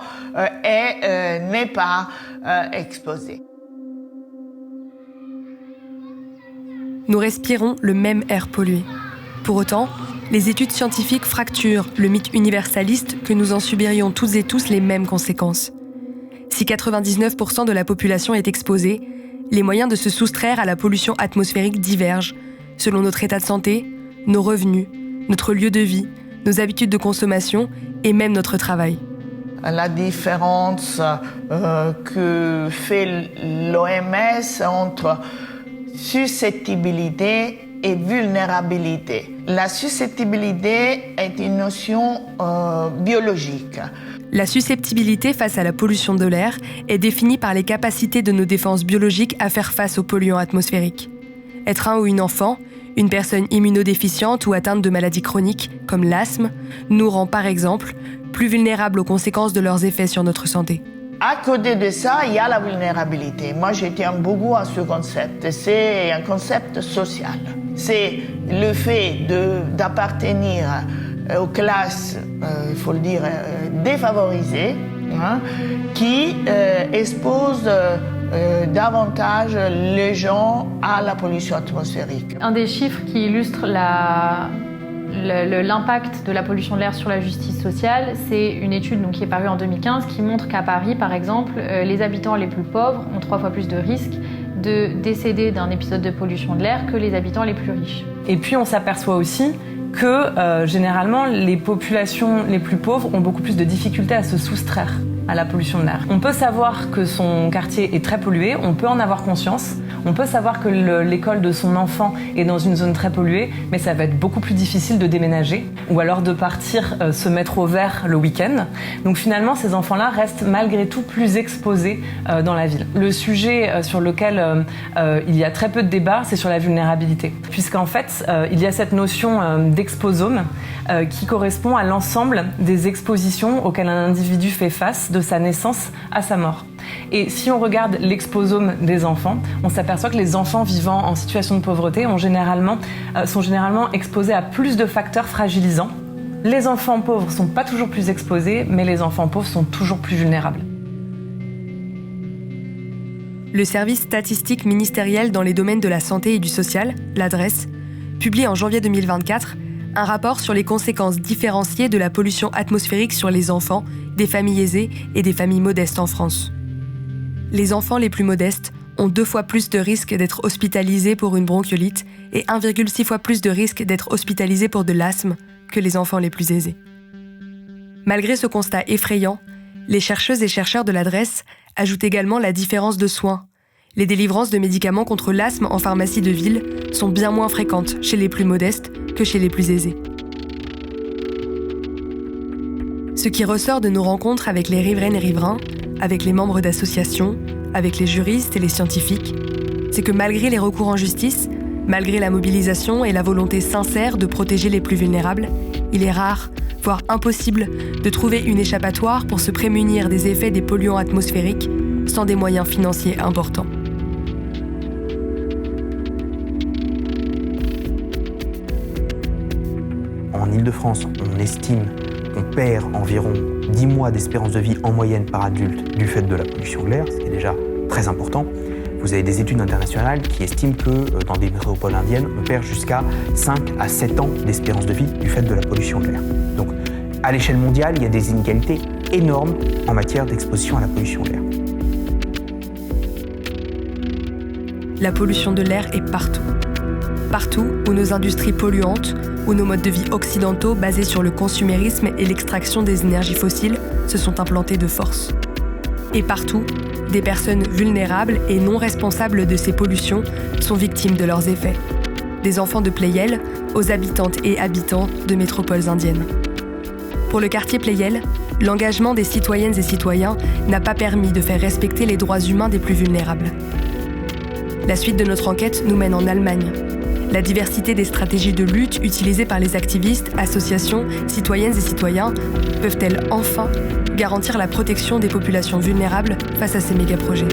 n'est pas exposé. Nous respirons le même air pollué. Pour autant, les études scientifiques fracturent le mythe universaliste que nous en subirions toutes et tous les mêmes conséquences. Si 99% de la population est exposée, les moyens de se soustraire à la pollution atmosphérique divergent, selon notre état de santé, nos revenus, notre lieu de vie, nos habitudes de consommation et même notre travail. La différence que fait l'OMS entre susceptibilité et vulnérabilité. La susceptibilité est une notion biologique. La susceptibilité face à la pollution de l'air est définie par les capacités de nos défenses biologiques à faire face aux polluants atmosphériques. Être un ou une enfant, une personne immunodéficiente ou atteinte de maladies chroniques, comme l'asthme, nous rend par exemple plus vulnérables aux conséquences de leurs effets sur notre santé. À côté de ça, il y a la vulnérabilité. Moi, je tiens beaucoup à ce concept. C'est un concept social. C'est le fait d'appartenir aux classes, il faut le dire, défavorisées, qui expose davantage les gens à la pollution atmosphérique. Un des chiffres qui illustre l'impact de la pollution de l'air sur la justice sociale, c'est une étude qui est parue en 2015 qui montre qu'à Paris, par exemple, les habitants les plus pauvres ont 3 fois plus de risques de décéder d'un épisode de pollution de l'air que les habitants les plus riches. Et puis on s'aperçoit aussi que généralement les populations les plus pauvres ont beaucoup plus de difficultés à se soustraire à la pollution de l'air. On peut savoir que son quartier est très pollué, on peut en avoir conscience, on peut savoir que l'école de son enfant est dans une zone très polluée, mais ça va être beaucoup plus difficile de déménager ou alors de partir se mettre au vert le week-end. Donc finalement, ces enfants-là restent malgré tout plus exposés dans la ville. Le sujet sur lequel il y a très peu de débats, c'est sur la vulnérabilité. Puisqu'en fait, il y a cette notion d'exposome qui correspond à l'ensemble des expositions auxquelles un individu fait face de sa naissance à sa mort. Et si on regarde l'exposome des enfants, on s'aperçoit que les enfants vivant en situation de pauvreté sont généralement exposés à plus de facteurs fragilisants. Les enfants pauvres ne sont pas toujours plus exposés, mais les enfants pauvres sont toujours plus vulnérables. Le service statistique ministériel dans les domaines de la santé et du social, l'adresse, publie en janvier 2024 un rapport sur les conséquences différenciées de la pollution atmosphérique sur les enfants, des familles aisées et des familles modestes en France. Les enfants les plus modestes ont 2 fois plus de risques d'être hospitalisés pour une bronchiolite et 1,6 fois plus de risques d'être hospitalisés pour de l'asthme que les enfants les plus aisés. Malgré ce constat effrayant, les chercheuses et chercheurs de l'adresse ajoutent également la différence de soins. Les délivrances de médicaments contre l'asthme en pharmacie de ville sont bien moins fréquentes chez les plus modestes que chez les plus aisés. Ce qui ressort de nos rencontres avec les riveraines et riverains, avec les membres d'associations, avec les juristes et les scientifiques, c'est que malgré les recours en justice, malgré la mobilisation et la volonté sincère de protéger les plus vulnérables, il est rare, voire impossible, de trouver une échappatoire pour se prémunir des effets des polluants atmosphériques sans des moyens financiers importants. En Île-de-France, on estime qu'on perd environ 10 mois d'espérance de vie en moyenne par adulte du fait de la pollution de l'air, ce qui est déjà très important. Vous avez des études internationales qui estiment que dans des métropoles indiennes, on perd jusqu'à 5 à 7 ans d'espérance de vie du fait de la pollution de l'air. Donc, à l'échelle mondiale, il y a des inégalités énormes en matière d'exposition à la pollution de l'air. La pollution de l'air est partout. Partout où nos industries polluantes, où nos modes de vie occidentaux basés sur le consumérisme et l'extraction des énergies fossiles se sont implantés de force. Et partout, des personnes vulnérables et non responsables de ces pollutions sont victimes de leurs effets. Des enfants de Pleyel aux habitantes et habitants de métropoles indiennes. Pour le quartier Pleyel, l'engagement des citoyennes et citoyens n'a pas permis de faire respecter les droits humains des plus vulnérables. La suite de notre enquête nous mène en Allemagne. La diversité des stratégies de lutte utilisées par les activistes, associations, citoyennes et citoyens peuvent-elles enfin garantir la protection des populations vulnérables face à ces méga-projets ?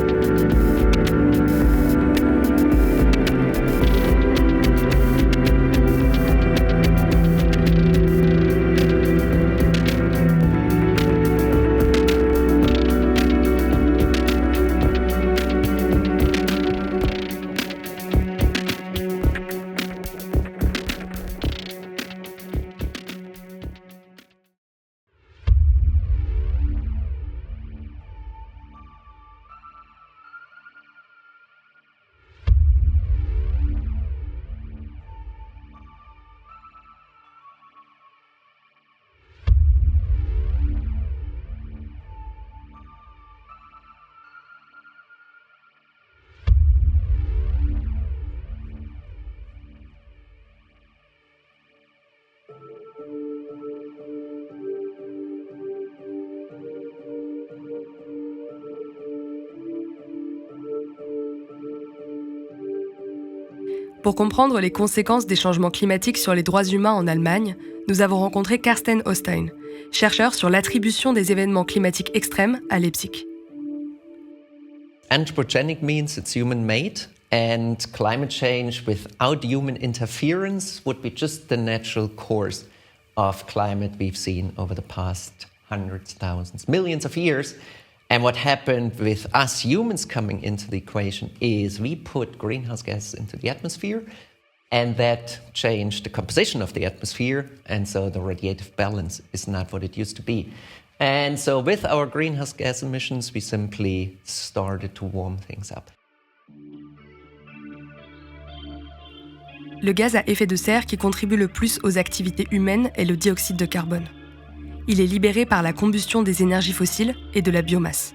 Pour comprendre les conséquences des changements climatiques sur les droits humains en Allemagne, nous avons rencontré Carsten Ostein, chercheur sur l'attribution des événements climatiques extrêmes à Leipzig. Anthropogenic means it's human-made, and climate change without human interference would be just the natural course of climate we've seen over the past hundreds, thousands, millions of years. And what happened with us humans coming into the equation is we put greenhouse gases into the atmosphere, and that changed the composition of the atmosphere, and so the radiative balance is not what it used to be. And so with our greenhouse gas emissions, we simply started to warm things up. Le gaz à effet de serre qui contribue le plus aux activités humaines est le dioxyde de carbone. Il est libéré par la combustion des énergies fossiles et de la biomasse.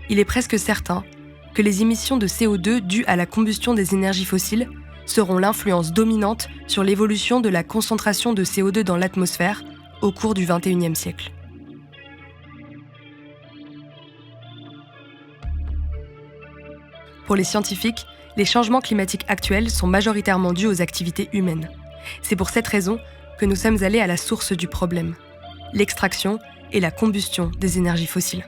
Il est presque certain que les émissions de CO2 dues à la combustion des énergies fossiles seront l'influence dominante sur l'évolution de la concentration de CO2 dans l'atmosphère au cours du XXIe siècle. Pour les scientifiques, les changements climatiques actuels sont majoritairement dus aux activités humaines. C'est pour cette raison que nous sommes allés à la source du problème: l'extraction et la combustion des énergies fossiles.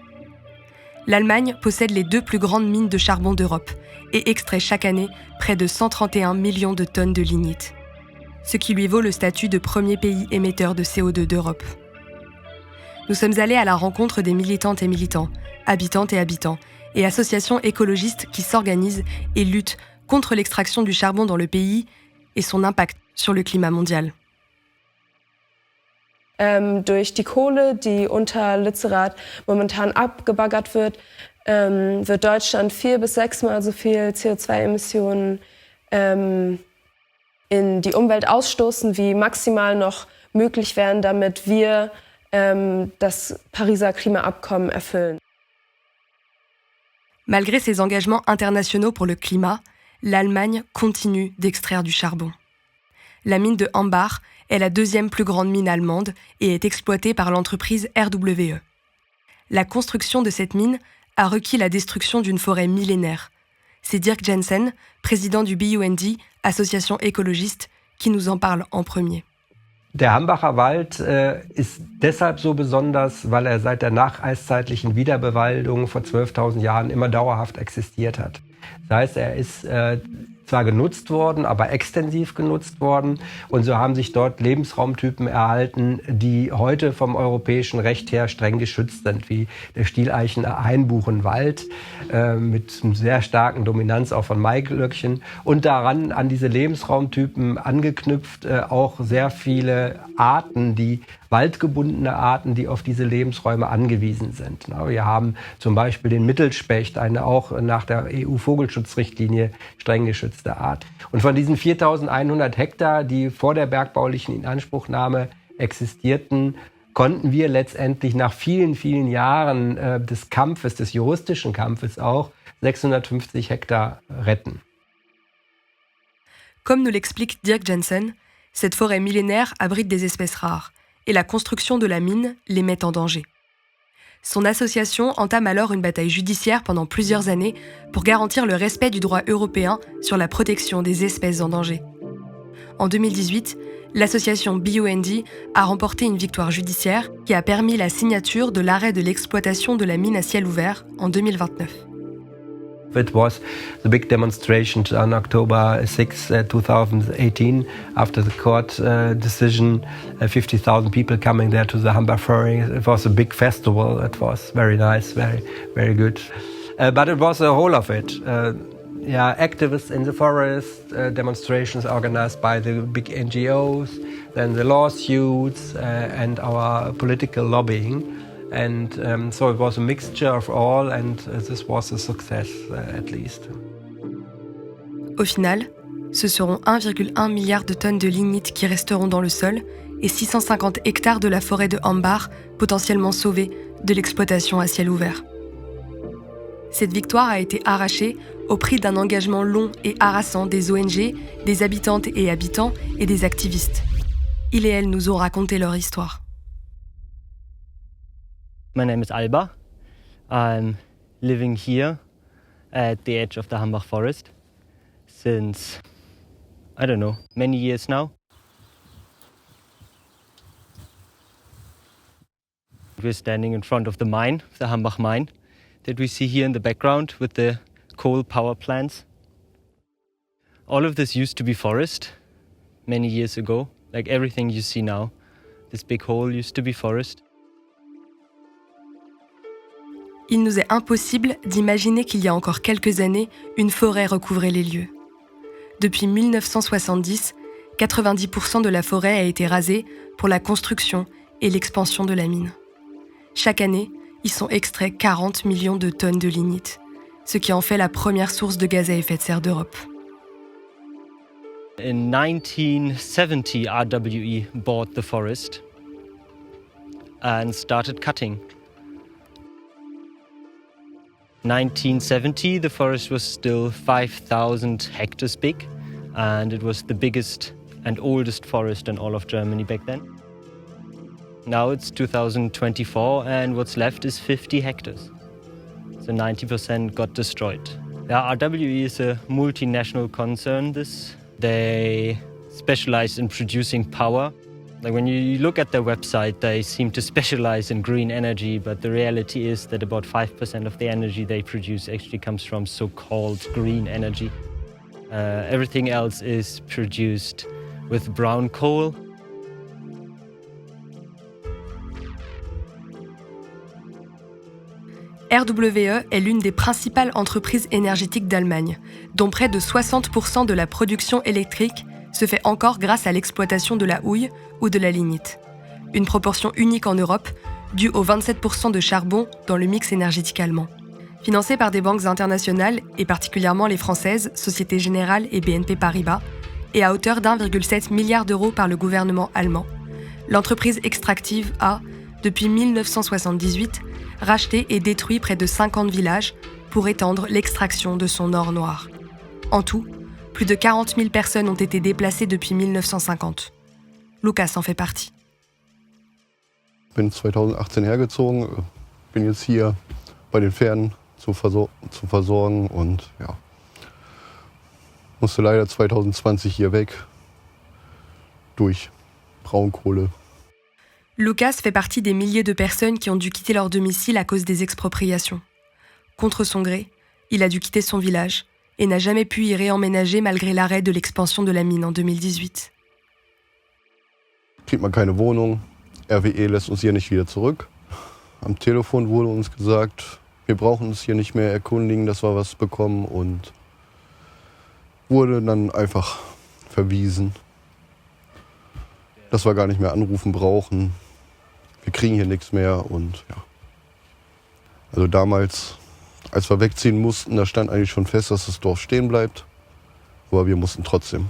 L'Allemagne possède les 2 plus grandes mines de charbon d'Europe et extrait chaque année près de 131 millions de tonnes de lignite, ce qui lui vaut le statut de premier pays émetteur de CO2 d'Europe. Nous sommes allés à la rencontre des militantes et militants, habitantes et habitants, et associations écologistes qui s'organisent et luttent contre l'extraction du charbon dans le pays et son impact sur le climat mondial. Durch die Kohle, die unter Lützerath momentan abgebaggert wird, wird Deutschland 4 bis 6 Mal so viel CO2-Emissionen in die Umwelt ausstoßen, wie maximal noch möglich wären, damit wir das Pariser Klimaabkommen erfüllen. Malgré ses engagements internationaux pour le climat, l'Allemagne continue d'extraire du charbon. La mine de Hambach est la 2e plus grande mine allemande et est exploitée par l'entreprise RWE. La construction de cette mine a requis la destruction d'une forêt millénaire. C'est Dirk Jensen, président du BUND, association écologiste, qui nous en parle en premier. Der Hambacher Wald ist deshalb so besonders, weil er seit der nacheiszeitlichen Wiederbewaldung vor 12.000 Jahren immer dauerhaft existiert hat. Das heißt, er ist zwar genutzt worden, aber extensiv genutzt worden. Und so haben sich dort Lebensraumtypen erhalten, die heute vom europäischen Recht her streng geschützt sind, wie der Stieleichen-Einbuchenwald mit einer sehr starken Dominanz auch von Maiglöckchen. Und daran, an diese Lebensraumtypen angeknüpft, auch sehr viele Arten, waldgebundene Arten, die auf diese Lebensräume angewiesen sind. Wir haben zum Beispiel den Mittelspecht, eine auch nach der EU-Vogelschutzrichtlinie streng geschützte Art. Und von diesen 4.100 Hektar, die vor der bergbaulichen Inanspruchnahme existierten, konnten wir letztendlich nach vielen, vielen Jahren des Kampfes, des juristischen Kampfes auch, 650 Hektar retten. Comme nous l'explique Dirk Jensen, cette forêt millénaire abrite des espèces rares et la construction de la mine les met en danger. Son association entame alors une bataille judiciaire pendant plusieurs années pour garantir le respect du droit européen sur la protection des espèces en danger. En 2018, l'association BUND a remporté une victoire judiciaire qui a permis la signature de l'arrêt de l'exploitation de la mine à ciel ouvert en 2029. It was the big demonstration on October 6, 2018, after the court decision, 50,000 people coming there to the Humber Ferry. It was a big festival. It was very nice, very, very good. But it was a whole of it. Activists in the forest, demonstrations organized by the big NGOs, then the lawsuits and our political lobbying. And so it was a mixture of all, and this was a success, at least. Au final, ce seront 1,1 milliard de tonnes de lignite qui resteront dans le sol et 650 hectares de la forêt de Humber potentiellement sauvés de l'exploitation à ciel ouvert. Cette victoire a été arrachée au prix d'un engagement long et harassant des ONG, des habitantes et habitants et des activistes. Ils et elles nous ont raconté leur histoire. My name is Alba. I'm living here at the edge of the Hambach forest since, I don't know, many years now. We're standing in front of the mine, the Hambach mine, that we see here in the background with the coal power plants. All of this used to be forest many years ago, like everything you see now. This big hole used to be forest. Il nous est impossible d'imaginer qu'il y a encore quelques années, une forêt recouvrait les lieux. Depuis 1970, 90% de la forêt a été rasée pour la construction et l'expansion de la mine. Chaque année, ils sont extraits 40 millions de tonnes de lignite, ce qui en fait la première source de gaz à effet de serre d'Europe. In 1970, RWE bought the forest and started cutting. 1970, the forest was still 5,000 hectares big, and it was the biggest and oldest forest in all of Germany back then. Now it's 2024, and what's left is 50 hectares. So 90% got destroyed. RWE is a multinational concern. They specialize in producing power. Like when you look at their website, they seem to specialize in green energy, but the reality is that about 5% of the energy they produce actually comes from so-called green energy. Everything else is produced with brown coal. RWE est l'une des principales entreprises énergétiques d'Allemagne, dont près de 60% de la production électrique se fait encore grâce à l'exploitation de la houille ou de la lignite. Une proportion unique en Europe, due aux 27% de charbon dans le mix énergétique allemand. Financée par des banques internationales, et particulièrement les françaises, Société Générale et BNP Paribas, et à hauteur d'1,7 milliard d'euros par le gouvernement allemand, l'entreprise extractive a, depuis 1978, racheté et détruit près de 50 villages pour étendre l'extraction de son or noir. En tout, plus de 40 000 personnes ont été déplacées depuis 1950. Lukas en fait partie. Ich bin 2018 hergezogen, bin jetzt hier bei den Pferden zu versorgen und ja, musste leider 2020 hier weg durch Braunkohle. Lukas fait partie des milliers de personnes qui ont dû quitter leur domicile à cause des expropriations. Contre son gré, il a dû quitter son village et n'a jamais pu y réemménager malgré l'arrêt de l'expansion de la mine en 2018. Kriegt man keine Wohnung, RWE lässt uns hier nicht wieder zurück. Am Telefon wurde uns gesagt, wir brauchen uns hier nicht mehr erkundigen, dass wir was bekommen und wurde dann einfach verwiesen, dass wir gar nicht mehr anrufen brauchen. Wir kriegen hier nichts mehr und ja. Also damals, als wir wegziehen mussten, da stand eigentlich schon fest, dass das Dorf stehen bleibt. Aber wir mussten trotzdem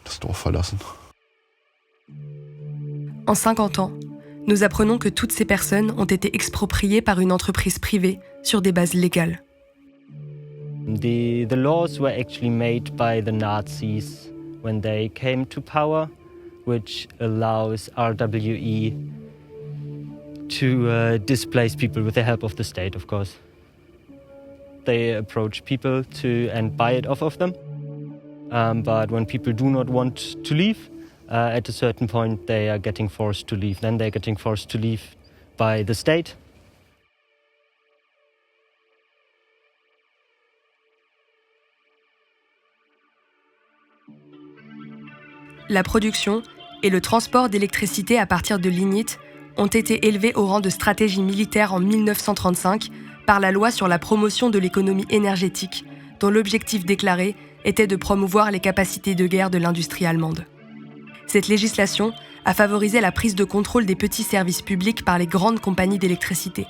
das Dorf verlassen. En 50 ans, nous apprenons que toutes ces personnes ont été expropriées par une entreprise privée sur des bases légales. The laws were actually made by the Nazis when they came to power, which allows RWE to displace people with the help of the state, of course. They approach people and buy it off of them. But when people do not want to leave, at a certain point they are getting forced to leave. Then they're getting forced to leave by the state. La production et le transport d'électricité à partir de lignite ont été élevés au rang de stratégie militaire en 1935 par la loi sur la promotion de l'économie énergétique, dont l'objectif déclaré était de promouvoir les capacités de guerre de l'industrie allemande. Cette législation a favorisé la prise de contrôle des petits services publics par les grandes compagnies d'électricité.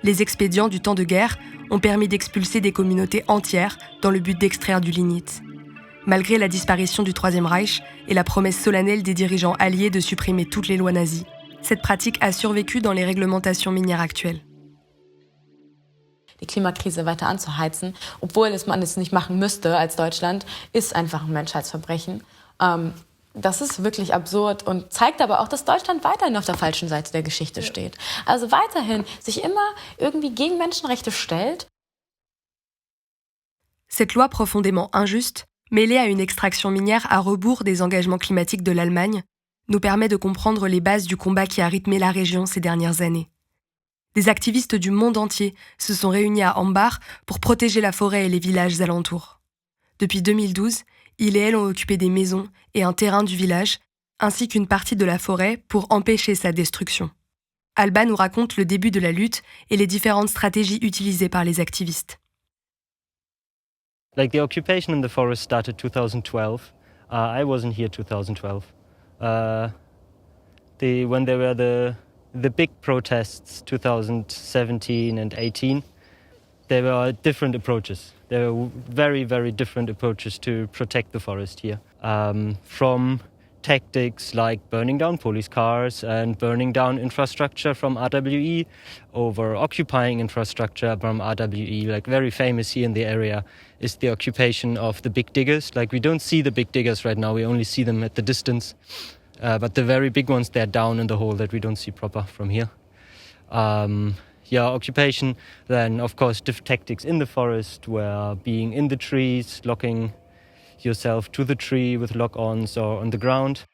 Les expédients du temps de guerre ont permis d'expulser des communautés entières dans le but d'extraire du lignite. Malgré la disparition du Troisième Reich et la promesse solennelle des dirigeants alliés de supprimer toutes les lois nazies, cette pratique a survécu dans les réglementations minières actuelles. Die Klimakrise weiter anzuheizen, obwohl man es nicht machen müsste als Deutschland, ist einfach ein Menschheitsverbrechen. Das ist wirklich absurd und zeigt aber auch, dass Deutschland weiterhin auf der falschen Seite der Geschichte steht. Also weiterhin sich immer irgendwie gegen Menschenrechte stellt. Cette loi profondément injuste, mêlée à une extraction minière à rebours des engagements climatiques de l'Allemagne, nous permet de comprendre les bases du combat qui a rythmé la région ces dernières années. Des activistes du monde entier se sont réunis à Ambach pour protéger la forêt et les villages alentours. Depuis 2012, ils et elles ont occupé des maisons et un terrain du village, ainsi qu'une partie de la forêt pour empêcher sa destruction. Alba nous raconte le début de la lutte et les différentes stratégies utilisées par les activistes. Like the occupation in the forest started 2012. I wasn't here 2012. When there were the big protests 2017 and 18, there were different approaches. There were very, very different approaches to protect the forest here. From tactics like burning down police cars and burning down infrastructure from RWE, over occupying infrastructure from RWE. Like very famous here in the area is the occupation of the big diggers. Like we don't see the big diggers right now, we only see them at the distance. But the very big ones, they're down in the hole that we don't see proper from here. Occupation, then of course tactics in the forest were being in the trees, locking yourself to the tree with lock-ons or on the ground.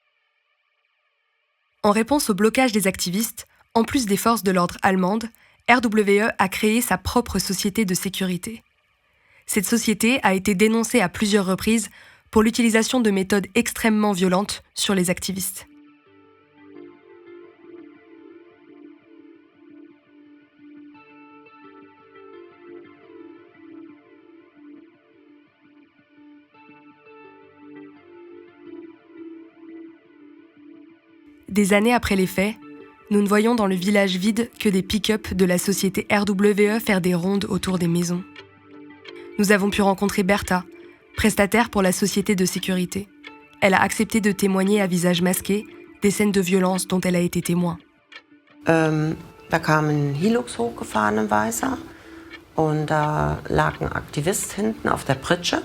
En réponse au blocage des activistes, en plus des forces de l'ordre allemandes, RWE a créé sa propre société de sécurité. Cette société a été dénoncée à plusieurs reprises pour l'utilisation de méthodes extrêmement violentes sur les activistes. Des années après les faits, nous ne voyons dans le village vide que des pick-up de la société RWE faire des rondes autour des maisons. Nous avons pu rencontrer Bertha, prestataire pour la société de sécurité. Elle a accepté de témoigner à visage masqué des scènes de violence dont elle a été témoin. Da kam ein Hilux hochgefahren im Weißer und da lag ein Aktivist hinten auf der Pritsche.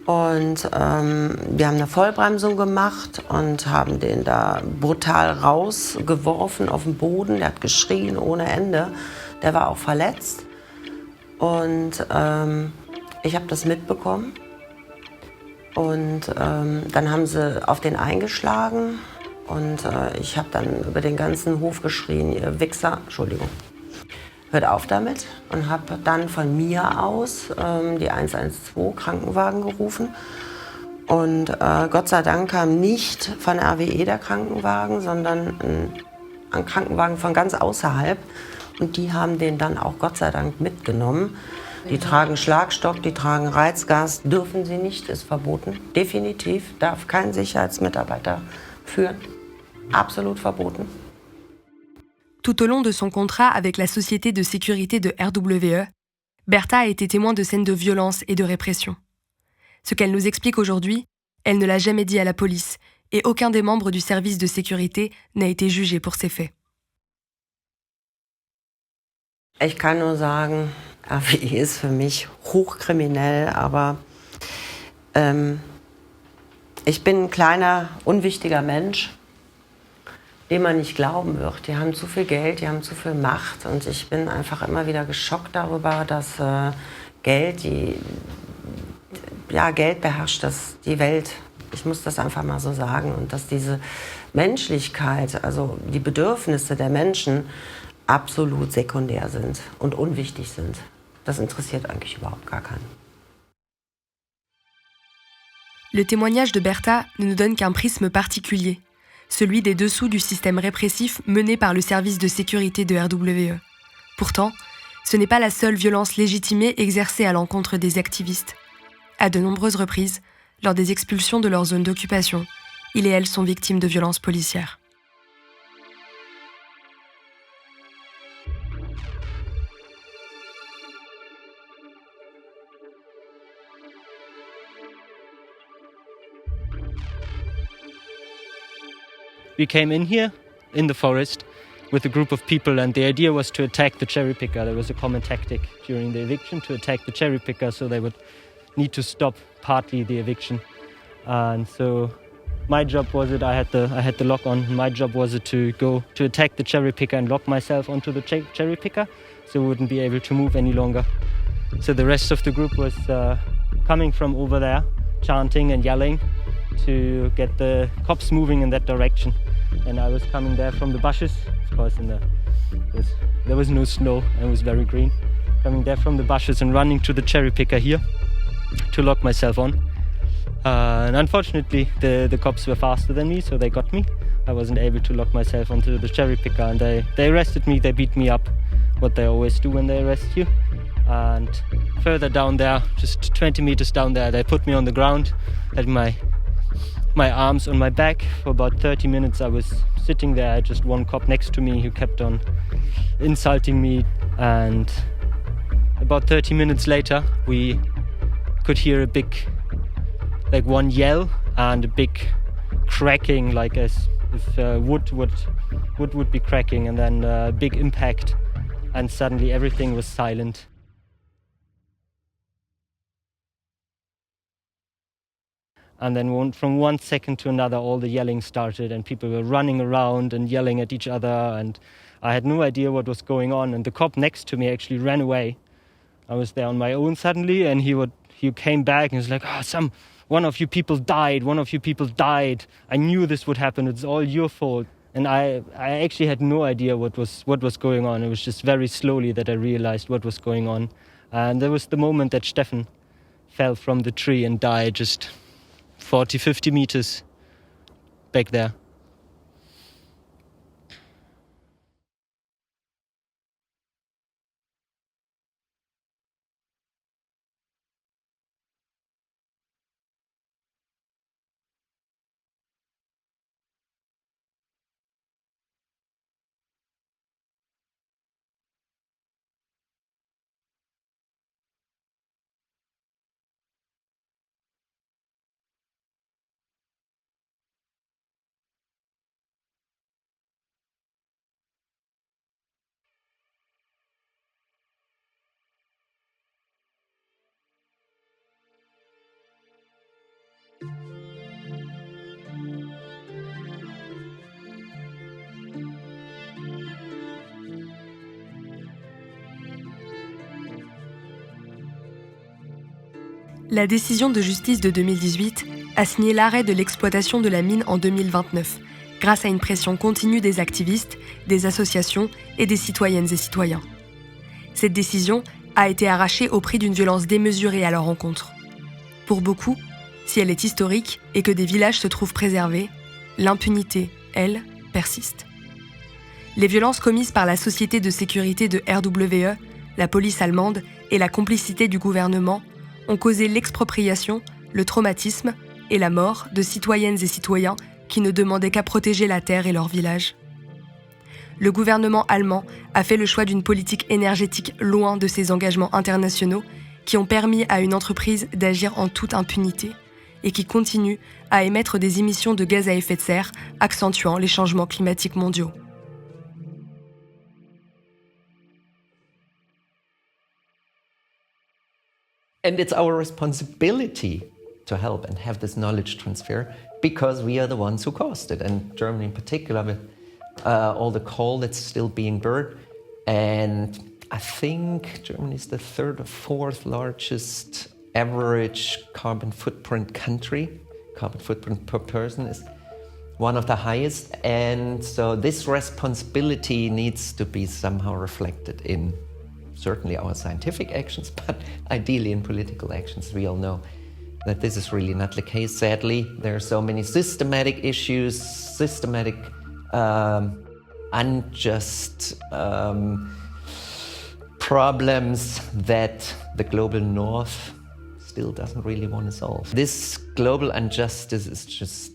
Und wir haben eine Vollbremsung gemacht und haben den da brutal rausgeworfen auf den Boden. Der hat geschrien ohne Ende. Der war auch verletzt. Und ich habe das mitbekommen. Und dann haben sie auf den eingeschlagen. Und ich habe dann über den ganzen Hof geschrien, ihr Wichser, Entschuldigung. Hört auf damit, und habe dann von mir aus die 112 Krankenwagen gerufen. Und Gott sei Dank kam nicht von RWE der Krankenwagen, sondern ein Krankenwagen von ganz außerhalb. Und die haben den dann auch Gott sei Dank mitgenommen. Die tragen Schlagstock, die tragen Reizgas, dürfen sie nicht, ist verboten. Definitiv, darf kein Sicherheitsmitarbeiter führen. Absolut verboten. Tout au long de son contrat avec la société de sécurité de RWE, Bertha a été témoin de scènes de violence et de répression. Ce qu'elle nous explique aujourd'hui, elle ne l'a jamais dit à la police et aucun des membres du service de sécurité n'a été jugé pour ces faits. Ich kann nur sagen, RWE ist für mich hochkriminell, aber ich bin ein kleiner, unwichtiger Mensch. dem man nicht glauben wird. Die haben zu viel Geld, die haben zu viel Macht und ich bin einfach immer wieder geschockt darüber, dass Geld beherrscht die Welt. Ich muss das einfach mal so sagen und dass diese Menschlichkeit, also die Bedürfnisse der Menschen absolut sekundär sind und unwichtig sind. Das interessiert eigentlich überhaupt gar keinen. Le témoignage de Berta ne nous donne qu'un prisme particulier, celui des dessous du système répressif mené par le service de sécurité de RWE. Pourtant, ce n'est pas la seule violence légitimée exercée à l'encontre des activistes. À de nombreuses reprises, lors des expulsions de leur zone d'occupation, ils et elles sont victimes de violences policières. We came in here, in the forest, with a group of people, and the idea was to attack the cherry picker. There was a common tactic during the eviction to attack the cherry picker, so they would need to stop partly the eviction. And so my job was I had the lock on. My job was to go to attack the cherry picker and lock myself onto the cherry picker, so we wouldn't be able to move any longer. So the rest of the group was coming from over there, chanting and yelling to get the cops moving in that direction. And I was coming there from the bushes, of course there was no snow and it was very green. Coming there from the bushes and running to the cherry picker here to lock myself on. And unfortunately the cops were faster than me, so they got me. I wasn't able to lock myself onto the cherry picker and they arrested me, they beat me up, what they always do when they arrest you. And further down there, just 20 meters down there, they put me on the ground, had my arms on my back. For about 30 minutes I was sitting there. I had just one cop next to me who kept on insulting me, and about 30 minutes later we could hear a big, like one yell and a big cracking, like as if wood would be cracking, and then a big impact, and suddenly everything was silent. And then from one second to another, all the yelling started and people were running around and yelling at each other, and I had no idea what was going on. And the cop next to me actually ran away. I was there on my own suddenly, and he came back and was like, one of you people died. I knew this would happen. It's all your fault. And I actually had no idea what was going on. It was just very slowly that I realized what was going on. And there was the moment that Steffen fell from the tree and died just 40-50 meters back there. La décision de justice de 2018 a signé l'arrêt de l'exploitation de la mine en 2029, grâce à une pression continue des activistes, des associations et des citoyennes et citoyens. Cette décision a été arrachée au prix d'une violence démesurée à leur encontre. Pour beaucoup, si elle est historique et que des villages se trouvent préservés, l'impunité, elle, persiste. Les violences commises par la société de sécurité de RWE, la police allemande et la complicité du gouvernement ont causé l'expropriation, le traumatisme et la mort de citoyennes et citoyens qui ne demandaient qu'à protéger la terre et leur village. Le gouvernement allemand a fait le choix d'une politique énergétique loin de ses engagements internationaux qui ont permis à une entreprise d'agir en toute impunité et qui continue à émettre des émissions de gaz à effet de serre, accentuant les changements climatiques mondiaux. And it's our responsibility to help and have this knowledge transfer because we are the ones who caused it. And Germany in particular with all the coal that's still being burned. And I think Germany is the third or fourth largest average carbon footprint country. Carbon footprint per person is one of the highest. And so this responsibility needs to be somehow reflected in certainly our scientific actions, but ideally in political actions. We all know that this is really not the case. Sadly, there are so many systematic issues, systematic unjust problems that the global north still doesn't really want to solve. This global injustice is just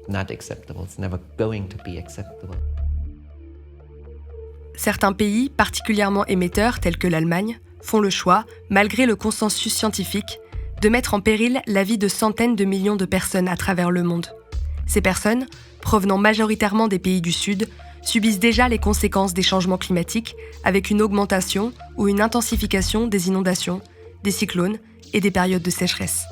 not acceptable. It's never going to be acceptable. Certains pays, particulièrement émetteurs tels que l'Allemagne, font le choix, malgré le consensus scientifique, de mettre en péril la vie de centaines de millions de personnes à travers le monde. Ces personnes, provenant majoritairement des pays du Sud, subissent déjà les conséquences des changements climatiques avec une augmentation ou une intensification des inondations, des cyclones et des périodes de sécheresse.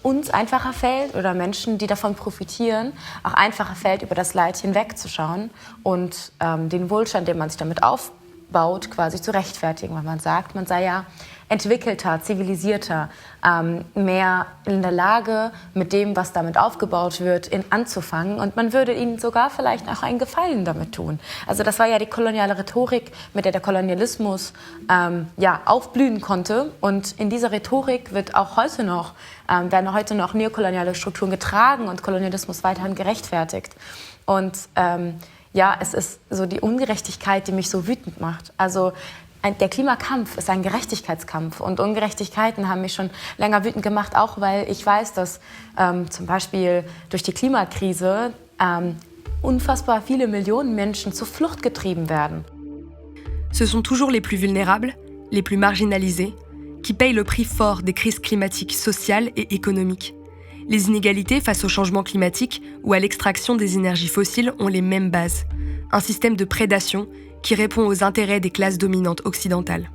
Uns einfacher fällt, oder Menschen, die davon profitieren, auch einfacher fällt, über das Leid hinwegzuschauen und den Wohlstand, den man sich damit aufbaut, quasi zu rechtfertigen, weil man sagt, man sei ja entwickelter, zivilisierter, mehr in der Lage, mit dem, was damit aufgebaut wird, anzufangen. Und man würde ihnen sogar vielleicht auch einen Gefallen damit tun. Also das war ja die koloniale Rhetorik, mit der Kolonialismus aufblühen konnte. Und in dieser Rhetorik werden heute noch neokoloniale Strukturen getragen und Kolonialismus weiterhin gerechtfertigt. Und es ist so die Ungerechtigkeit, die mich so wütend macht. Also der Klimakampf ist ein Gerechtigkeitskampf und Ungerechtigkeiten haben mich schon länger wütend gemacht, auch weil ich weiß, dass zum Beispiel durch die Klimakrise unfassbar viele Millionen Menschen zur Flucht getrieben werden. Ce sont toujours les plus vulnérables, les plus marginalisés, qui payent le prix fort des crises climatiques sociales et économiques. Les inégalités face au changement climatique ou à l'extraction des énergies fossiles ont les mêmes bases. Un système de prédation qui répond aux intérêts des classes dominantes occidentales.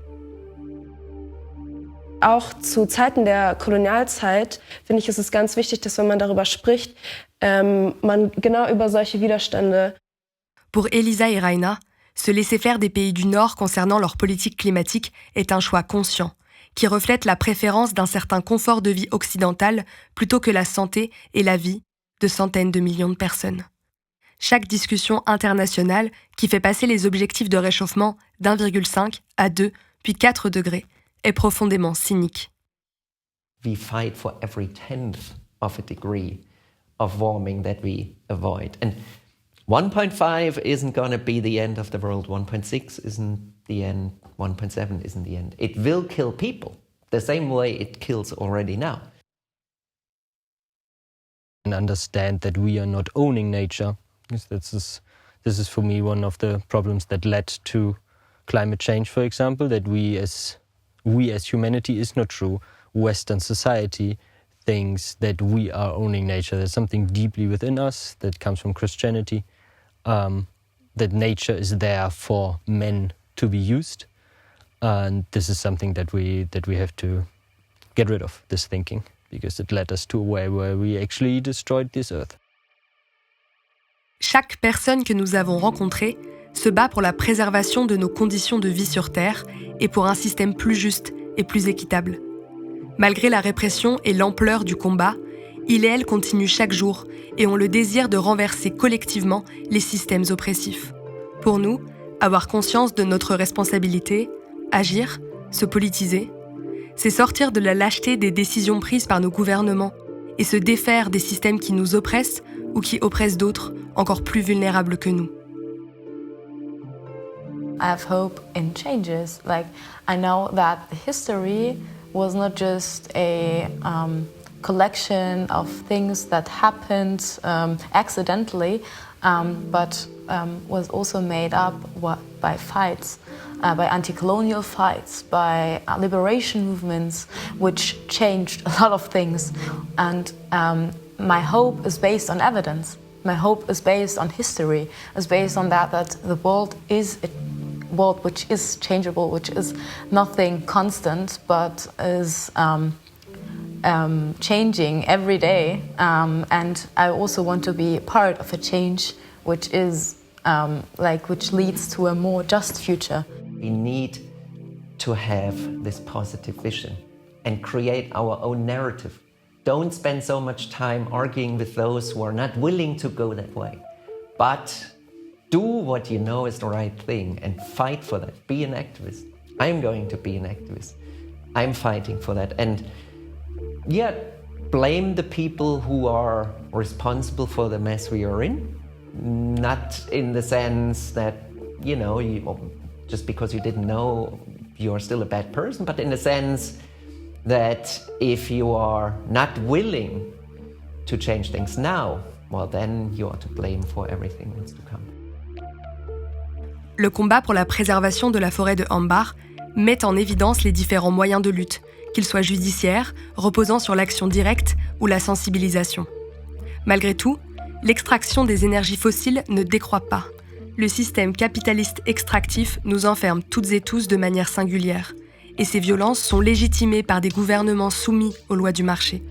Auch zu Zeiten der Kolonialzeit finde ich, ist es ganz wichtig, dass wenn man darüber spricht, man genau über solche Widerstände. Pour Elisa et Raina, se laisser faire des pays du Nord concernant leur politique climatique est un choix conscient, qui reflète la préférence d'un certain confort de vie occidental plutôt que la santé et la vie de centaines de millions de personnes. Chaque discussion internationale qui fait passer les objectifs de réchauffement d'1,5 à 2 puis 4 degrés est profondément cynique. We fight for every tenth of a degree of warming that we avoid. And 1.5 isn't going to be the end of the world. 1.6 isn't the end. 1.7 isn't the end. It will kill people the same way it kills already now. And understand that we are not owning nature. This is for me one of the problems that led to climate change, for example, that we as humanity is not true. Western society thinks that we are owning nature. There's something deeply within us that comes from Christianity, that nature is there for men to be used. And this is something that we have to get rid of, this thinking, because it led us to a way where we actually destroyed this earth. Chaque personne que nous avons rencontrée se bat pour la préservation de nos conditions de vie sur Terre et pour un système plus juste et plus équitable. Malgré la répression et l'ampleur du combat, il et elle continuent chaque jour et ont le désir de renverser collectivement les systèmes oppressifs. Pour nous, avoir conscience de notre responsabilité, agir, se politiser, c'est sortir de la lâcheté des décisions prises par nos gouvernements et se défaire des systèmes qui nous oppressent ou qui oppressent d'autres encore plus vulnérables que nous. I have hope in changes. Like, I know that the history was not just a collection of things that happened accidentally, but was also made up by fights, by anti-colonial fights, by liberation movements, which changed a lot of things. And my hope is based on evidence. My hope is based on history. It's based on that the world is a world which is changeable, which is nothing constant, but is changing every day, and I also want to be part of a change which is which leads to a more just future. We need to have this positive vision and create our own narrative. Don't spend so much time arguing with those who are not willing to go that way, but do what you know is the right thing and fight for that. Be an activist. I'm going to be an activist. I'm fighting for that. And blame the people who are responsible for the mess we are in. Not in the sense that, just because you didn't know, you're still a bad person, but in the sense that if you are not willing to change things now, well, then you are to blame for everything that's to come. Le combat pour la préservation de la forêt de Hambar met en évidence les différents moyens de lutte, qu'ils soient judiciaires, reposant sur l'action directe ou la sensibilisation. Malgré tout, l'extraction des énergies fossiles ne décroît pas. Le système capitaliste extractif nous enferme toutes et tous de manière singulière. Et ces violences sont légitimées par des gouvernements soumis aux lois du marché.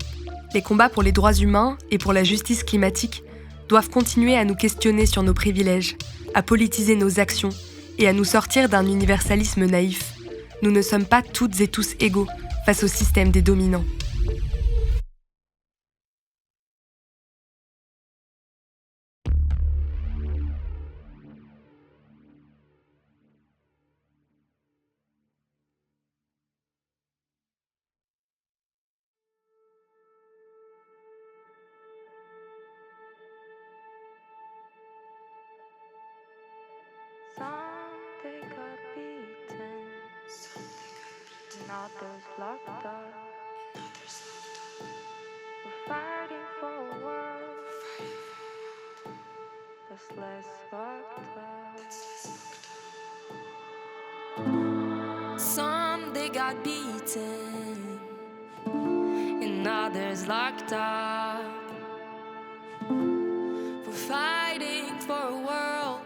Les combats pour les droits humains et pour la justice climatique doivent continuer à nous questionner sur nos privilèges, à politiser nos actions et à nous sortir d'un universalisme naïf. Nous ne sommes pas toutes et tous égaux face au système des dominants. Others locked up. We're fighting for a world that's less fucked up. Some they got beaten, and others locked up. We're fighting for a world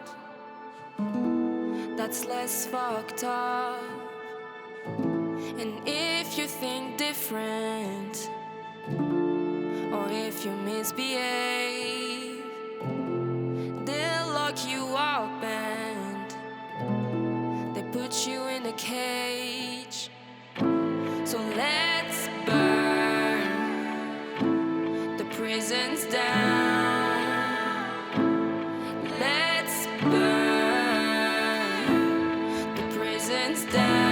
that's less fucked up. And if you think different, or if you misbehave, they'll lock you up and they put you in a cage. So let's burn the prisons down. Let's burn the prisons down.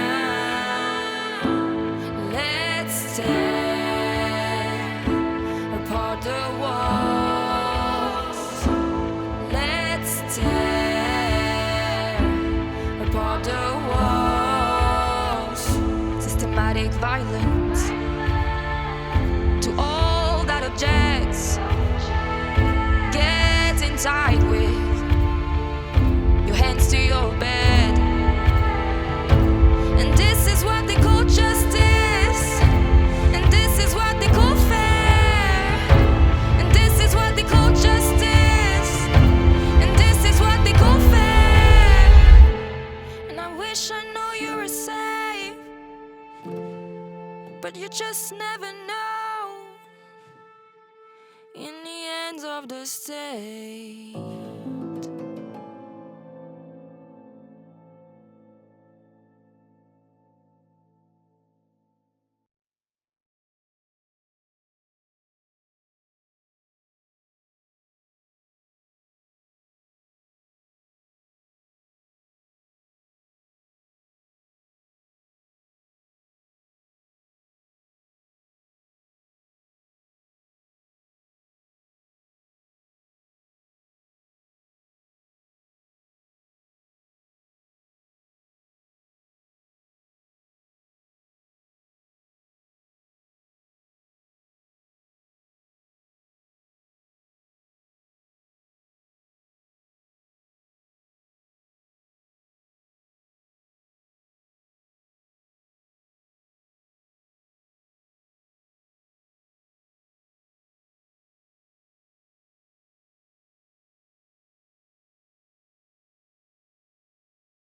Apart the walls. Let's tear apart the walls. Systematic violence to all that objects. Get inside with your hands to your bed. And this is what they call justice. But you just never know in the ends of the state.